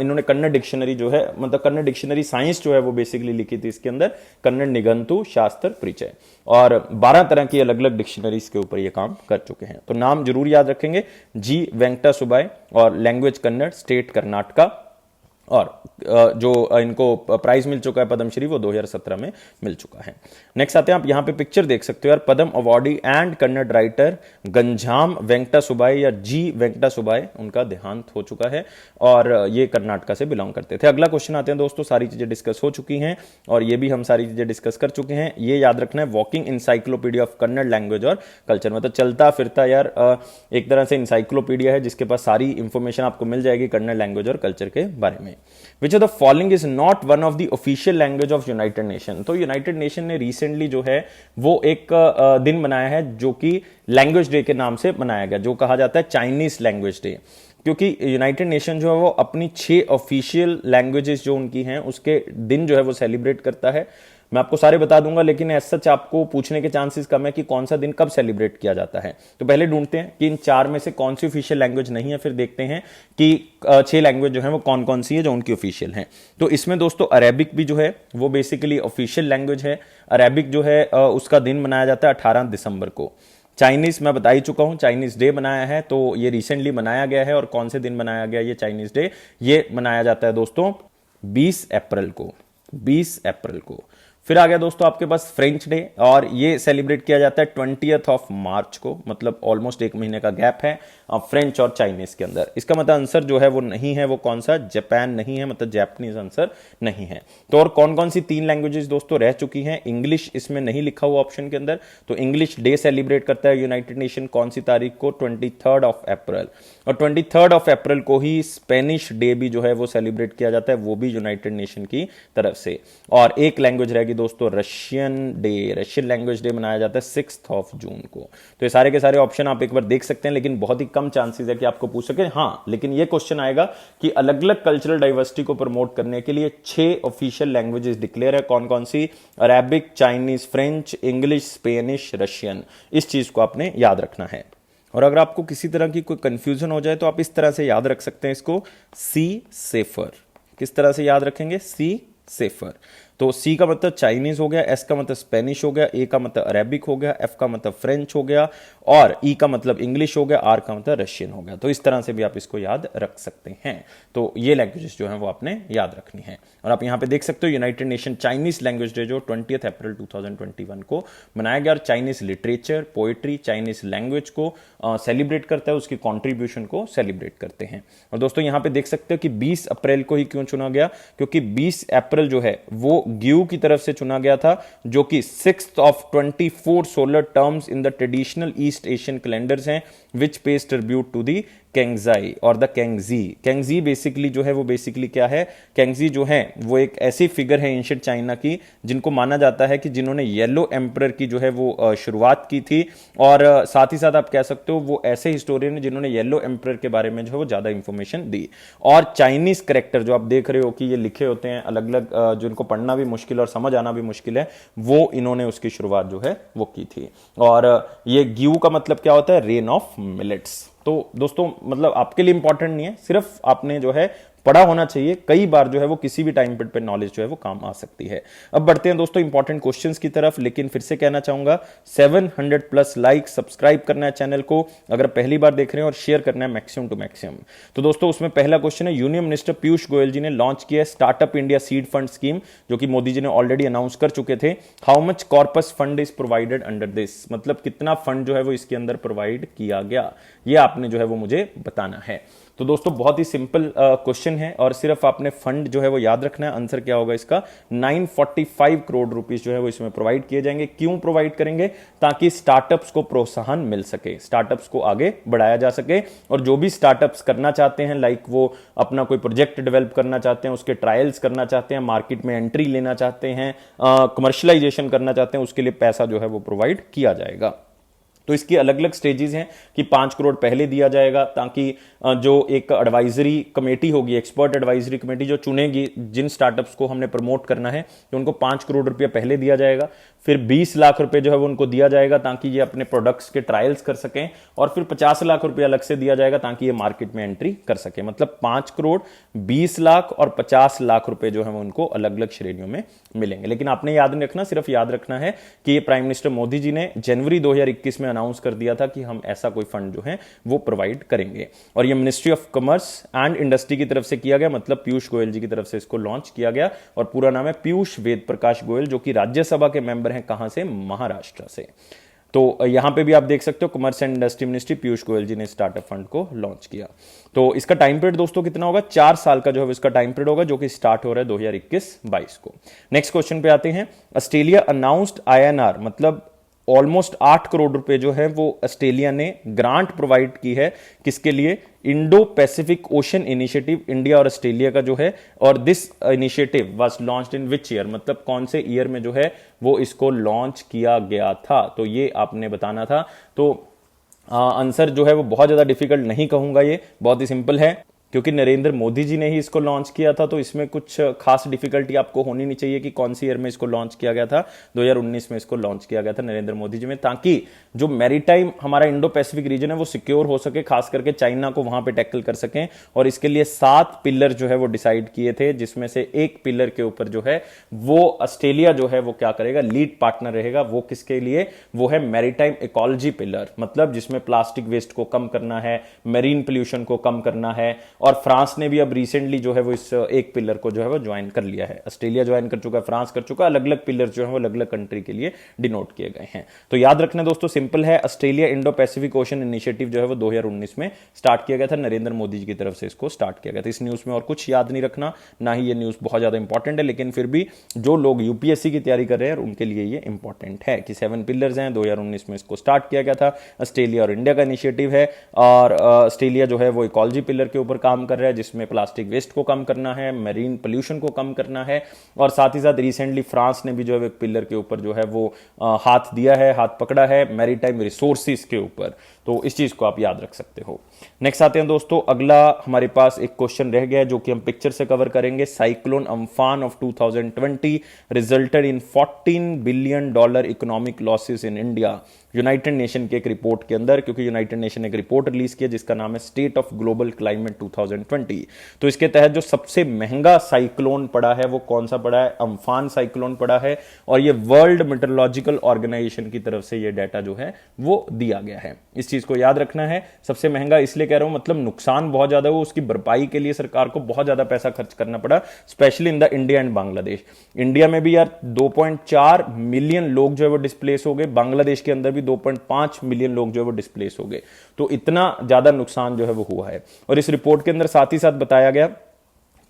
इन्होंने कन्नड़ डिक्शनरी जो है, मतलब कन्नड़ डिक्शनरी साइंस जो है वो बेसिकली लिखी थी इसके अंदर, कन्नड़ निघंटु शास्त्र परिचय। और 12 तरह की अलग अलग डिक्शनरीज के ऊपर ये काम कर चुके हैं। तो नाम जरूर याद रखेंगे, जी वेंकटा सुब्बाय, और लैंग्वेज कन्नड़, स्टेट कर्नाटका, और जो इनको प्राइज मिल चुका है पद्मश्री वो 2017 में मिल चुका है। नेक्स्ट आते हैं, आप यहां पे पिक्चर देख सकते हो यार, Padma awardee and Kannada writer Ganjam Venkata Subbaiah या जी वेंकटा सुब्बाय, उनका देहांत हो चुका है, और ये कर्नाटका से बिलोंग करते थे। अगला क्वेश्चन आते हैं दोस्तों, सारी चीजें डिस्कस हो चुकी हैं और ये भी हम सारी चीजें डिस्कस कर चुके हैं। ये याद रखना है, walking encyclopedia of Kannada language और कल्चर, मतलब चलता फिरता यार एक तरह से इंसाइक्लोपीडिया है जिसके पास सारी इंफॉर्मेशन आपको मिल जाएगी कन्नड़ लैंग्वेज और कल्चर के बारे में। Which of the following is not one of the official language of United Nation? तो यूनाइटेड नेशन ने रिसेंटली जो है वो एक दिन मनाया है जो कि लैंग्वेज डे के नाम से मनाया गया, जो कहा जाता है चाइनीज लैंग्वेज डे। क्योंकि यूनाइटेड नेशन जो है वो अपनी 6 ऑफिशियल लैंग्वेजेस जो उनकी हैं उसके दिन जो है वो सेलिब्रेट करता है। मैं आपको सारे बता दूंगा, लेकिन एज सच आपको पूछने के चांसेस कम है कि कौन सा दिन कब सेलिब्रेट किया जाता है। तो पहले ढूंढते हैं कि इन 4 में से कौन सी ऑफिशियल लैंग्वेज नहीं है, फिर देखते हैं कि 6 लैंग्वेज जो है वो कौन कौन सी है जो उनकी ऑफिशियल है। तो इसमें दोस्तों अरेबिक भी जो है वो बेसिकली ऑफिशियल लैंग्वेज है। अरेबिक जो है उसका दिन मनाया जाता है 18 दिसंबर को। चाइनीज मैं बता ही चुका हूं, चाइनीज डे बनाया है, तो ये रिसेंटली मनाया गया है। और कौन से दिन मनाया गया ये चाइनीज डे, ये मनाया जाता है दोस्तों 20 अप्रैल को। 20 अप्रैल को। फिर आ गया दोस्तों आपके पास फ्रेंच डे, और ये सेलिब्रेट किया जाता है 20 मार्च को, मतलब ऑलमोस्ट 1 महीने का गैप है फ्रेंच और चाइनीज के अंदर। इसका मतलब आंसर जो है वो नहीं है, वो कौन सा, जापान नहीं है, मतलब जापानीज आंसर नहीं है। तो और कौन कौन सी 3 लैंग्वेजेस दोस्तों रह चुकी हैं, इंग्लिश इसमें नहीं लिखा हुआ ऑप्शन के अंदर, तो इंग्लिश डे सेलिब्रेट करता है यूनाइटेड नेशन कौन सी तारीख को, 23 अप्रैल। और 23 अप्रैल को ही स्पेनिश डे भी जो है वो सेलिब्रेट किया जाता है, वो भी यूनाइटेड नेशन की तरफ से। और एक लैंग्वेज रहेगी दोस्तों Russian day, Russian language day मनाया जाता है 6 जून को। तो ये सारे के सारे ऑप्शन आप एक बार देख सकते हैं, लेकिन बहुत ही कम चांसेस है कि आपको पूछ सके। हाँ, लेकिन ये क्वेश्चन आएगा कि अलग अलग कल्चरल डाइवर्सिटी को प्रमोट करने के लिए 6 ऑफिशियल लैंग्वेजेस डिक्लेयर है, कौन कौन सी, Arabic, Chinese, French, English, Spanish, Russian. इस चीज को आपने याद रखना है। और अगर आपको किसी तरह की कोई कंफ्यूजन हो जाए तो आप इस तरह से याद रख सकते हैं इसको, सी सेफर। किस तरह से याद रखेंगे, सी सेफर। तो सी का मतलब चाइनीज हो गया, एस का मतलब स्पेनिश हो गया, ए का मतलब अरेबिक हो गया, एफ का मतलब फ्रेंच हो गया, और ई का मतलब इंग्लिश हो गया, आर का मतलब रशियन हो गया। तो इस तरह से भी आप इसको याद रख सकते हैं। तो ये लैंग्वेजेस जो हैं वो आपने याद रखनी है। और आप यहां पे देख सकते हो United nation Chinese language day जो 20 अप्रैल 2021 को मनाया गया, और Chinese literature, poetry, Chinese language को सेलिब्रेट करता है, उसकी कॉन्ट्रीब्यूशन को सेलिब्रेट करते हैं। और दोस्तों यहां पे देख सकते हो कि 20 अप्रैल को ही क्यों चुना गया, क्योंकि 20 अप्रैल जो है वो ग्यू की तरफ से चुना गया था, जो कि 6th of 24 solar terms in the traditional east Asian calendars हैं, विच पेज ट्रिब्यूट टू दी कैंगजाई और द कैंगजी। कैंगजी बेसिकली जो है वो बेसिकली क्या है, कैंगजी जो है वो एक ऐसी फिगर है एंशिएंट चाइना की जिनको माना जाता है कि जिन्होंने येलो एम्परर की जो है वो शुरुआत की थी, और साथ ही साथ आप कह सकते हो वो ऐसे हिस्टोरियन जिन्होंने येलो एम्परर के बारे में जो है वो ज्यादा इंफॉर्मेशन दी। और चाइनीज करेक्टर जो आप देख रहे हो कि ये लिखे होते हैं अलग अलग, जिनको पढ़ना भी मुश्किल और समझ आना भी मुश्किल है, वो इन्होंने उसकी शुरुआत जो है वो की थी। और ये ग्यू का मतलब क्या होता है, रेन ऑफ मिलेट्स। तो दोस्तों मतलब आपके लिए इंपॉर्टेंट नहीं है, सिर्फ आपने जो है पढ़ा होना चाहिए, कई बार जो है वो किसी भी टाइम पे नॉलेज जो है वो काम आ सकती है। अब बढ़ते हैं दोस्तों इंपॉर्टेंट क्वेश्चंस की तरफ, लेकिन फिर से कहना चाहूंगा 700 प्लस लाइक, सब्सक्राइब करना है चैनल को अगर पहली बार देख रहे हैं, और शेयर करना है मैक्सिमम टू मैक्सिमम। तो दोस्तों उसमें पहला क्वेश्चन है, यूनियन मिनिस्टर पीयूष गोयल जी ने लॉन्च किया startup India seed fund scheme, जो कि मोदी जी ने ऑलरेडी अनाउंस कर चुके थे। How much corpus fund is provided under this, मतलब कितना फंड जो है वो इसके अंदर प्रोवाइड किया गया, ये आपने जो है वो मुझे बताना है। तो दोस्तों बहुत ही सिंपल क्वेश्चन है, और सिर्फ आपने फंड जो है वो याद रखना है। आंसर क्या होगा इसका, 945 करोड़ रुपीस जो है वो इसमें प्रोवाइड किए जाएंगे। क्यों प्रोवाइड करेंगे, ताकि स्टार्टअप्स को प्रोत्साहन मिल सके, स्टार्टअप्स को आगे बढ़ाया जा सके, और जो भी स्टार्टअप्स करना चाहते हैं, लाइक वो अपना कोई प्रोजेक्ट डेवलप करना चाहते हैं, उसके ट्रायल्स करना चाहते हैं, मार्केट में एंट्री लेना चाहते हैं, कमर्शियलाइजेशन करना चाहते हैं, उसके लिए पैसा जो है वो प्रोवाइड किया जाएगा। तो इसकी अलग अलग स्टेजेस हैं कि 5 करोड़ पहले दिया जाएगा, ताकि जो एक एडवाइजरी कमेटी होगी, एक्सपर्ट एडवाइजरी कमेटी जो चुनेगी जिन स्टार्टअप्स को हमने प्रमोट करना है, तो उनको 5 करोड़ रुपया पहले दिया जाएगा। फिर 20 लाख रुपए जो है वो उनको दिया जाएगा ताकि ये अपने प्रोडक्ट्स के ट्रायल्स कर सकें, और फिर 50 लाख रुपया अलग से दिया जाएगा ताकि ये मार्केट में एंट्री कर सके। मतलब 5 करोड़, 20 लाख और 50 लाख रुपए जो है वो उनको अलग अलग श्रेणियों में मिलेंगे। लेकिन आपने याद नहीं रखना, सिर्फ याद रखना है कि ये प्राइम मिनिस्टर मोदी जी ने जनवरी 2021 में अनाउंस कर दिया था कि हम ऐसा कोई फंड जो है वो प्रोवाइड करेंगे, और ये ministry of commerce and industry की तरफ से किया गया, मतलब पीयूष गोयल जी की तरफ से इसको लॉन्च किया गया। और पूरा नाम है पीयूष वेद प्रकाश गोयल, जो कि राज्यसभा के मेंबर हैं, कहां से, महाराष्ट्र से। तो यहां पे भी आप देख सकते हो commerce and industry ministry, Piyush Goyal ji ने स्टार्टअप फंड को लॉन्च किया। तो इसका टाइम पीरियड दोस्तों कितना होगा, 4 साल का जो है इसका टाइम पीरियड होगा, जो कि स्टार्ट हो रहा है 2021-22 को। नेक्स्ट क्वेश्चन पे आते हैं, ऑस्ट्रेलिया अनाउंस्ड INR, मतलब ऑलमोस्ट 8 करोड़ रुपए जो है वो ऑस्ट्रेलिया ने ग्रांट प्रोवाइड की है, किसके लिए, Indo Pacific ocean initiative, India और ऑस्ट्रेलिया का जो है। और this initiative was launched in which year, मतलब कौन से ईयर में जो है वो इसको लॉन्च किया गया था, तो ये आपने बताना था। तो आंसर जो है वो बहुत ज्यादा डिफिकल्ट नहीं कहूंगा, ये बहुत ही सिंपल है, क्योंकि नरेंद्र मोदी जी ने ही इसको लॉन्च किया था, तो इसमें कुछ खास डिफिकल्टी आपको होनी नहीं चाहिए कि कौन सी ईयर में इसको लॉन्च किया गया था। 2019 में इसको लॉन्च किया गया था नरेंद्र मोदी जी में, ताकि जो मैरीटाइम हमारा इंडो पैसिफिक रीजन है वो सिक्योर हो सके, खास करके चाइना को वहां पे टैकल कर सकें। और इसके लिए 7 पिलर जो है वो डिसाइड किए थे, जिसमें से एक पिलर के ऊपर जो है वो ऑस्ट्रेलिया जो है वो क्या करेगा, लीड पार्टनर रहेगा। वो किसके लिए, वो है मैरीटाइम इकोलॉजी पिलर, मतलब जिसमें प्लास्टिक वेस्ट को कम करना है, मेरीन पोल्यूशन को कम करना है। और फ्रांस ने भी अब रिसेंटली जो है वो इस एक पिलर को जो है वो ज्वाइन कर लिया है। ऑस्ट्रेलिया ज्वाइन कर चुका है, फ्रांस कर चुका है, अलग अलग पिलर जो है वो अलग अलग कंट्री के लिए डिनोट किए गए हैं। तो याद रखना दोस्तों, सिंपल है, Australia Indo Pacific ocean initiative जो है वो 2019 में स्टार्ट किया गया था, नरेंद्र मोदी जी की तरफ से इसको स्टार्ट किया गया था। इस न्यूज में और कुछ याद नहीं रखना, ना ही ये न्यूज बहुत ज्यादा इंपॉर्टेंट है, लेकिन फिर भी जो लोग यूपीएससी की तैयारी कर रहे हैं उनके लिए ये इंपॉर्टेंट है कि 7 पिलर्स हैं, 2019 में इसको स्टार्ट किया गया था। ऑस्ट्रेलिया और इंडिया का इनिशिएटिव है, और ऑस्ट्रेलिया जो है वो इकोलॉजी पिलर के ऊपर काम कर रहा है, जिसमें प्लास्टिक वेस्ट को कम करना है, मेरीन पोल्यूशन को कम करना है। और साथ ही साथ रिसेंटली फ्रांस ने भी जो है पिलर के ऊपर जो है वो हाथ दिया है, हाथ पकड़ा है मैरीटाइम रिसोर्सेज के ऊपर। तो इस चीज को आप याद रख सकते हो। नेक्स्ट आते हैं दोस्तों, अगला हमारे पास एक क्वेश्चन रह गया है जो कि हम पिक्चर से कवर करेंगे। Cyclone Amphan of 2020 resulted in $14 billion economic losses in India, United nation के एक रिपोर्ट के अंदर, क्योंकि यूनाइटेड नेशन ने एक रिपोर्ट रिलीज किया जिसका नाम है स्टेट ऑफ ग्लोबल क्लाइमेट 2020। तो इसके तहत जो सबसे महंगा साइक्लोन पड़ा है वो कौन सा पड़ा है, अम्फान साइक्लोन पड़ा है। और ये वर्ल्ड मेट्रोलॉजिकल ऑर्गेनाइजेशन की तरफ से ये डाटा जो है वो दिया गया है। इस चीज को याद रखना है। सबसे महंगा इसलिए कह रहा हूं, मतलब नुकसान बहुत ज्यादा हो, उसकी भरपाई के लिए सरकार को बहुत ज्यादा पैसा खर्च करना पड़ा, specially in the India and Bangladesh. India में भी यार 2.4 मिलियन लोग जो है वो डिस्प्लेस हो गए, बांग्लादेश के अंदर भी 2.5 मिलियन लोग जो है वो डिस्प्लेस हो गए। तो इतना ज्यादा नुकसान जो है वो हुआ है। और इस रिपोर्ट के अंदर साथ ही साथ बताया गया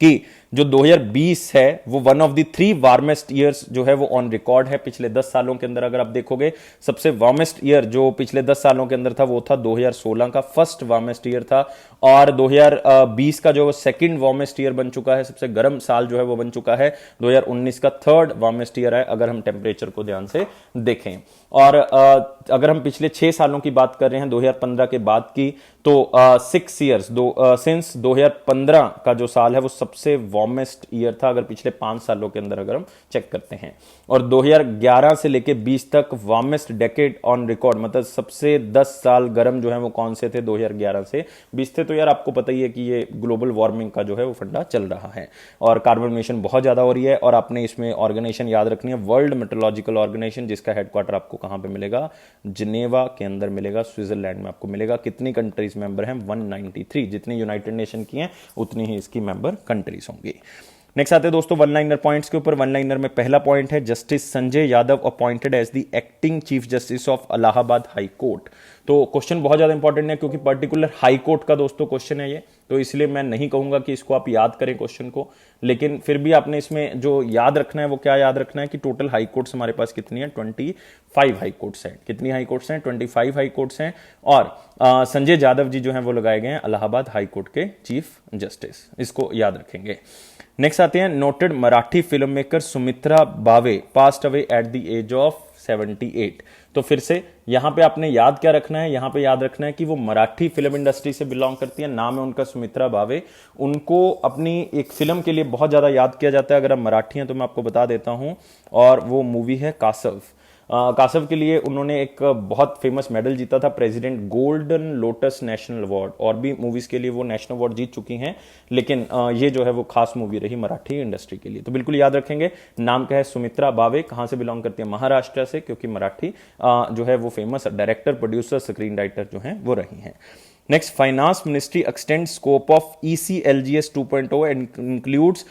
कि जो 2020 है वो one of the 3 warmest years जो है वो ऑन रिकॉर्ड है पिछले 10 सालों के अंदर। अगर आप देखोगे सबसे वार्मेस्ट ईयर जो पिछले 10 सालों के अंदर था वो था 2016 का फर्स्ट वार्मेस्ट ईयर था, और 2020 का जो सेकंड वार्मेस्ट ईयर बन चुका है, सबसे गर्म साल जो है वो बन चुका है। 2019 का थर्ड वार्मेस्ट ईयर है अगर हम टेम्परेचर को ध्यान से देखें। और अगर हम पिछले 6 सालों की बात कर रहे हैं 2015 के बाद की, तो 6 ईयर्स सिंस 2015 का जो साल है वो सबसे वार्मेस्ट ईयर था अगर पिछले 5 सालों के अंदर अगर हम चेक करते हैं। और 2011 से लेके 20 तक वार्मेस्ट डेकेड ऑन रिकॉर्ड, मतलब सबसे 10 साल गर्म जो है वो कौन से थे 2011 से 20 थे। तो यार आपको पता ही है कि ये ग्लोबल वार्मिंग का जो है वो फंडा चल रहा है और कार्बन एमिशन बहुत ज्यादा हो रही है। और आपने इसमें ऑर्गेनाइजेशन याद रखनी है, वर्ल्ड मेट्रोलॉजिकल ऑर्गेनाइजेशन, जिसका हेडक्वार्टर आपको कहां पे मिलेगा, जिनेवा के अंदर मिलेगा, स्विट्जरलैंड में आपको मिलेगा। कितनी कंट्रीज मेंबर हैं, 193। जितनी यूनाइटेड नेशन की हैं उतनी ही इसकी मेंबर कंट्रीज होंगी। नेक्स्ट आते हैं दोस्तों वन लाइनर पॉइंट्स के ऊपर। वन लाइनर में पहला पॉइंट है, justice Sanjay Yadav appointed as the acting chief justice of Allahabad high court. तो क्वेश्चन बहुत ज्यादा इंपॉर्टेंट है क्योंकि पर्टिकुलर हाई कोर्ट का दोस्तों क्वेश्चन है ये, तो इसलिए मैं नहीं कहूंगा कि इसको आप याद करें क्वेश्चन को, लेकिन फिर भी आपने इसमें जो याद रखना है वो क्या याद रखना है कि टोटल हाई कोर्ट्स हमारे पास कितनी है, 25 हाई कोर्ट्स हैं। कितनी हाई कोर्ट्स हैं, 25 हाई कोर्ट्स हैं। और संजय यादव जी जो हैं वो लगाए गए हैं इलाहाबाद हाई कोर्ट के चीफ जस्टिस, इसको याद रखेंगे। नेक्स्ट आते हैं, noted Marathi film maker Sumitra Bhave passed away at the age of 78। तो फिर से यहां पे आपने याद क्या रखना है, यहां पे याद रखना है कि वो मराठी फिल्म इंडस्ट्री से बिलोंग करती है, नाम है उनका सुमित्रा भावे। उनको अपनी एक फिल्म के लिए बहुत ज्यादा याद किया जाता है। अगर आप मराठी हैं तो मैं आपको बता देता हूं, और वो मूवी है कासव। कासव के लिए उन्होंने एक बहुत फेमस मेडल जीता था, president golden lotus national award, और भी मूवीज के लिए वो नेशनल अवार्ड जीत चुकी हैं, लेकिन ये जो है वो खास मूवी रही मराठी इंडस्ट्री के लिए। तो बिल्कुल याद रखेंगे, नाम क्या है, सुमित्रा भावे। कहां से बिलोंग करती है, महाराष्ट्र से, क्योंकि मराठी जो है वो famous director, producer, screen writer जो है वो रही हैं। Next, finance ministry extend scope of ECLGS 2.0 and includes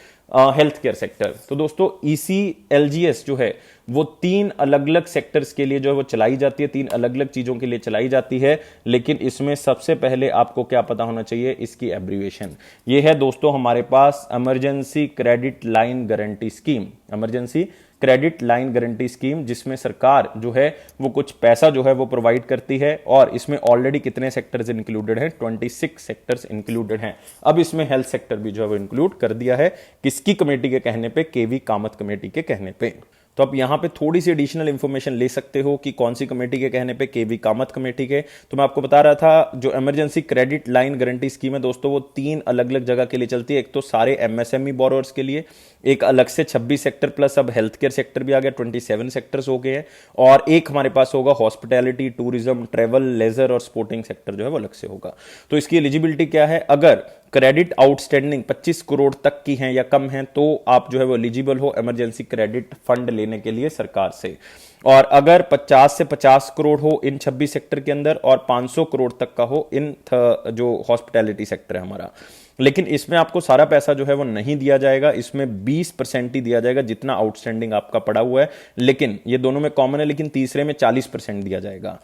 health care sector. तो दोस्तों ECLGS जो है वो 3 अलग अलग सेक्टर्स के लिए जो है वो चलाई जाती है, 3 अलग अलग चीजों के लिए चलाई जाती है, लेकिन इसमें सबसे पहले आपको क्या पता होना चाहिए, इसकी एब्रीविएशन। ये है दोस्तों हमारे पास emergency credit line guarantee scheme, emergency credit line guarantee scheme, जिसमें सरकार जो है वो कुछ पैसा जो है वो प्रोवाइड करती है। और इसमें ऑलरेडी कितने सेक्टर्स इंक्लूडेड हैं, 26 सेक्टर्स इंक्लूडेड हैं। अब इसमें हेल्थ सेक्टर भी जो है वो इंक्लूड कर दिया है, किसकी कमेटी के कहने पे, केवी कामत कमेटी के कहने पे। तो आप यहां पे थोड़ी सी एडिशनल इंफॉर्मेशन ले सकते हो कि कौन सी कमेटी के कहने पे, केवी कामत कमेटी के। तो मैं आपको बता रहा था जो emergency credit line guarantee scheme है दोस्तों वो 3 अलग अलग जगह के लिए चलती है। एक तो सारे MSME बोरोअर्स के लिए, एक अलग से 26 सेक्टर प्लस अब हेल्थ केयर सेक्टर भी आ गया, 27 सेक्टर्स हो गए हैं, और एक हमारे पास होगा हॉस्पिटैलिटी, टूरिज्म, ट्रेवल, लेजर और स्पोर्टिंग सेक्टर जो है वो अलग से होगा। तो इसकी एलिजिबिलिटी क्या है, अगर क्रेडिट आउटस्टैंडिंग 25 करोड़ तक की हैं या कम हैं तो आप जो है वो एलिजिबल हो इमरजेंसी क्रेडिट फंड लेने के लिए सरकार से। और अगर 50 से 50 करोड़ हो इन 26 सेक्टर के अंदर, और 500 करोड़ तक का हो इन जो हॉस्पिटैलिटी सेक्टर है हमारा। लेकिन इसमें आपको सारा पैसा जो है वो नहीं दिया जाएगा, इसमें 20% ही दिया जाएगा जितना आउटस्टैंडिंग आपका पड़ा हुआ है। लेकिन ये दोनों में कॉमन है, लेकिन तीसरे में 40% दिया जाएगा।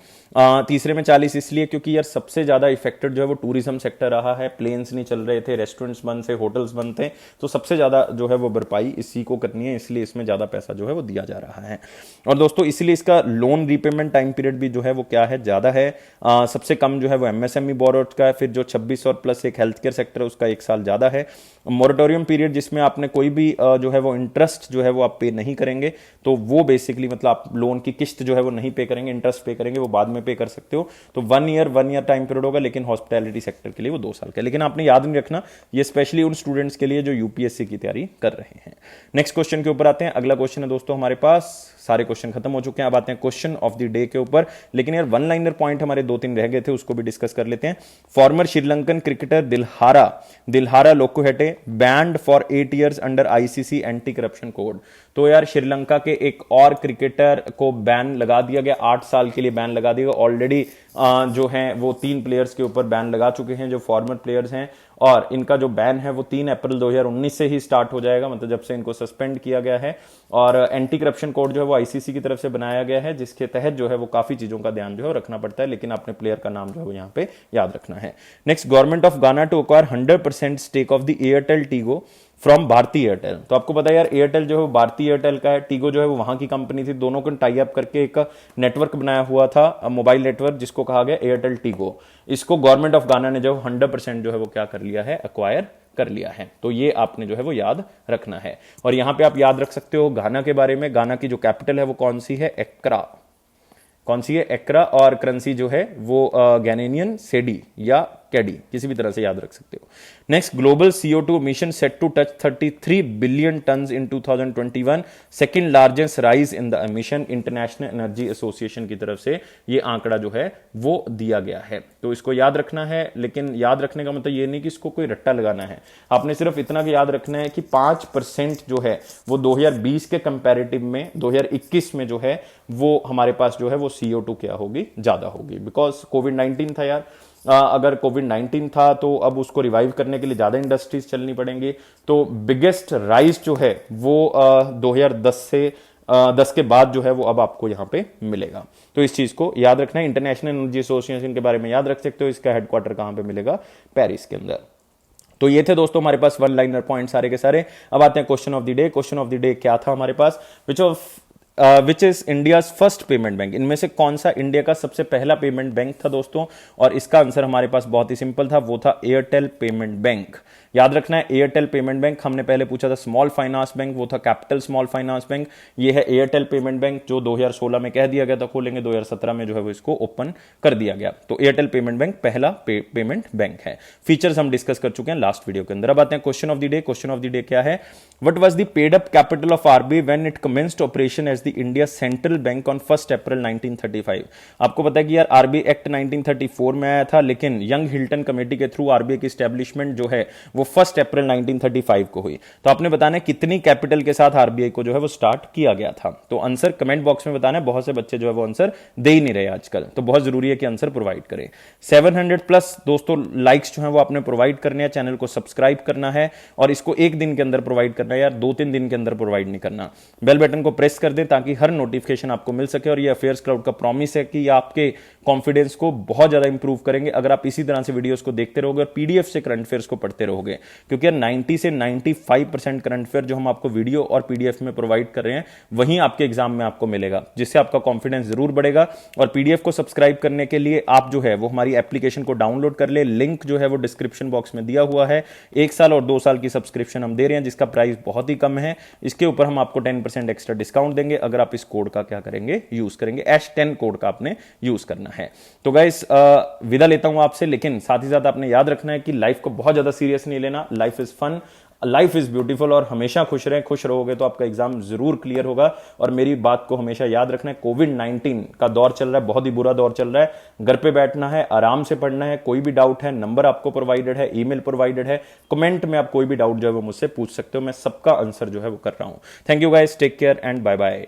तीसरे में 40 इसलिए क्योंकि यार सबसे ज्यादा इफेक्टेड जो है वो टूरिज्म सेक्टर रहा है, प्लेन्स नहीं चल रहे थे, रेस्टोरेंट्स बंद थे, होटल्स बंद थे, तो सबसे ज्यादा जो है वो भरपाई इसी को करनी है, इसलिए इसमें ज्यादा पैसा जो है वो दिया जा रहा है। और दोस्तों इसलिए इसका लोन रीपेमेंट टाइम पीरियड भी जो है वो क्या है, ज्यादा है। सबसे कम जो है वो MSME बोरोअर्स का है, फिर जो 26 और प्लस एक हेल्थ केयर सेक्टर है उसका 1 साल ज्यादा है। मोरेटोरियम पीरियड जिसमें आपने कोई भी जो है वो इंटरेस्ट जो है वो आप पे नहीं करेंगे, तो वो बेसिकली मतलब आप लोन की किस्त जो है वो नहीं पे करेंगे, इंटरेस्ट पे करेंगे, वो बाद में पे कर सकते हो। तो 1 ईयर टाइम पीरियड होगा, लेकिन हॉस्पिटैलिटी सेक्टर के लिए वो 2 साल का। लेकिन आपने याद नहीं रखना, ये स्पेशली उन स्टूडेंट्स के लिए जो UPSC की तैयारी कर रहे हैं। नेक्स्ट क्वेश्चन के ऊपर आते हैं। अगला क्वेश्चन है दोस्तों हमारे पास, सारे क्वेश्चन खत्म हो चुके हैं, अब आते हैं क्वेश्चन ऑफ द डे के ऊपर। लेकिन यार वन लाइनर पॉइंट हमारे 2-3 रह गए थे, उसको भी डिस्कस कर लेते हैं। Former Sri Lankan cricketer Dilhara Lokuhettige banned for 8 years under ICC anti corruption code. तो यार श्रीलंका के एक और क्रिकेटर को बैन लगा दिया गया, 8 साल के लिए बैन लगा दिया गया। ऑलरेडी जो है वो 3 प्लेयर्स के ऊपर बैन लगा चुके हैं जो फॉर्मर प्लेयर्स हैं, और इनका जो बैन है वो 3 अप्रैल 2019 से ही स्टार्ट हो जाएगा, मतलब जब से इनको सस्पेंड किया गया है। और एंटी करप्शन कोड जो है वो ICC की तरफ से बनाया गया है, जिसके तहत जो है वो काफी चीजों का ध्यान जो है रखना पड़ता है, लेकिन अपने प्लेयर का नाम जो है वो यहाँ पे याद रखना है। Next, government of Ghana to acquire 100% stake of the Airtel Tigo from Bharti Airtel. तो आपको पता है यार, एयरटेल जो है वो भारती एयरटेल का है, टीगो जो है वो वहां की कंपनी थी, दोनों को टाई अप करके एक नेटवर्क बनाया हुआ था, मोबाइल नेटवर्क, जिसको कहा गया एयरटेल टीगो। इसको गवर्नमेंट ऑफ गाना ने जो 100% जो है वो क्या कर लिया है, एक्वायर कर लिया है। तो ये आपने जो है वो याद रखना है। और यहां पे आप याद रख सकते हो गाना के बारे में, गाना की जो कैपिटल है वो कौन सी है, एक्रा। कौन सी है, एक्रा। और करेंसी जो है वो गैनेनियन सेडी या कैडी, किसी भी तरह से याद रख सकते हो। Next, global CO2 emission set to touch 33 billion tonne in 2021, second largest rise in the emission. International Energy Association की तरफ से ये आंकड़ा जो है वो दिया गया है। तो इसको याद रखना है, लेकिन याद रखने का मतलब ये नहीं कि इसको कोई रट्टा लगाना है, आपने सिर्फ इतना भी याद रखना है कि 5% जो है वो 2020 के कंपैरेटिव में 2021 में जो है वो हमारे पास जो है वो CO2 क्या होगी, ज्यादा होगी, बिकॉज कोविड-19 था यार। अगर कोविड-19 था तो अब उसको रिवाइव करने के लिए ज्यादा इंडस्ट्रीज चलनी पड़ेंगी। तो बिगेस्ट राइज जो है वो 2010 से 10 के बाद जो है वो अब आपको यहां पे मिलेगा। तो इस चीज को याद रखना है। इंटरनेशनल एनर्जी एसोसिएशन के बारे में याद रख सकते हो, इसका हेडक्वार्टर कहां पे मिलेगा, पेरिस के अंदर। तो ये थे दोस्तों हमारे पास वन लाइनर पॉइंट सारे के सारे। अब आते हैं question of the day. Question of the day क्या था हमारे पास, which is India first payment bank. इनमें से कौन सा इंडिया का सबसे पहला पेमेंट बैंक था दोस्तों, और इसका आंसर हमारे पास बहुत ही सिंपल था, वो था एयरटेल पेमेंट बैंक। याद रखना है, एयरटेल पेमेंट बैंक। हमने पहले पूछा था स्मॉल फाइनेंस बैंक, वो था कैपिटल स्मॉल फाइनेंस बैंक। ये है एयरटेल पेमेंट बैंक, जो 2016 में कह दिया गया था खोलेंगे, 2017 में जो है वो इसको ओपन कर दिया गया। तो एयरटेल पेमेंट बैंक पहला पेमेंट बैंक है। फीचर्स हम डिस्कस कर चुके हैं लास्ट वीडियो के अंदर। अब आते हैं question of the day. Question of the day क्या है, what was the paid up capital of RBI when it commenced operation as the India central bank on 1 April 1935। आपको पता है कि यार आरबीआई एक्ट 1934 में आया था, लेकिन यंग हिल्टन कमेटी के थ्रू आरबीआई की स्टैब्लिशमेंट जो है वो 1 अप्रैल 1935 को हुई। तो आपने बताना है कितनी कैपिटल के साथ आरबीआई को जो है वो स्टार्ट किया गया था। तो आंसर कमेंट बॉक्स में बताना है। बहुत से बच्चे जो है वो आंसर दे ही नहीं रहे आजकल, तो बहुत जरूरी है कि आंसर प्रोवाइड करें। 700 प्लस दोस्तों लाइक्स जो है वो आपने प्रोवाइड करने हैं, चैनल को सब्सक्राइब करना है, और इसको एक दिन के अंदर प्रोवाइड करना है यार, 2-3 दिन के अंदर प्रोवाइड नहीं करना। बेल बटन को प्रेस कर दें ताकि हर नोटिफिकेशन आपको मिल सके। और ये अफेयर्स क्लाउड का प्रॉमिस है कि ये आपके कॉन्फिडेंस को बहुत ज्यादा इंप्रूव करेंगे अगर आप इसी तरह से वीडियोस को देखते रहोगे और पीडीएफ से करंट अफेयर्स को पढ़ते रहोगे। क्योंकि 90 से 95% करंट अफेयर जो हम आपको वीडियो और पीडीएफ में प्रोवाइड कर रहे हैं वहीं आपके एग्जाम में आपको मिलेगा, जिससे आपका कॉन्फिडेंस जरूर बढ़ेगा। और पीडीएफ को सब्सक्राइब करने के लिए आप जो है वो हमारी एप्लीकेशन को डाउनलोड कर ले, लिंक जो है वो डिस्क्रिप्शन बॉक्स में दिया हुआ है। 1 साल और 2 साल की सब्सक्रिप्शन हम दे रहे हैं, जिसका प्राइस बहुत ही कम है। इसके ऊपर हम आपको 10% एक्स्ट्रा डिस्काउंट देंगे अगर आप इस कोड का क्या करेंगे, यूज करेंगे। H10 कोड का आपने यूज करना है। तो गाइस विदा लेता हूं आपसे, लेकिन साथ ही साथ आपने याद रखना है कि लाइफ को बहुत ज्यादा सीरियस नहीं लेना। Life is fun, life is beautiful, और हमेशा खुश रहें। खुश रहोगे तो आपका एग्जाम जरूर क्लियर होगा। और मेरी बात को हमेशा याद रखना है, कोविड-19 का दौर चल रहा है, बहुत ही बुरा दौर चल रहा है। घर पे बैठना है, आराम से पढ़ना है। कोई भी डाउट है, नंबर आपको प्रोवाइडेड है, ईमेल प्रोवाइडेड है, कमेंट में आप कोई भी डाउट जो है वो मुझसे पूछ सकते हो। मैं सबका आंसर जो है वो कर रहा हूं। Thank you guys, take care and bye bye.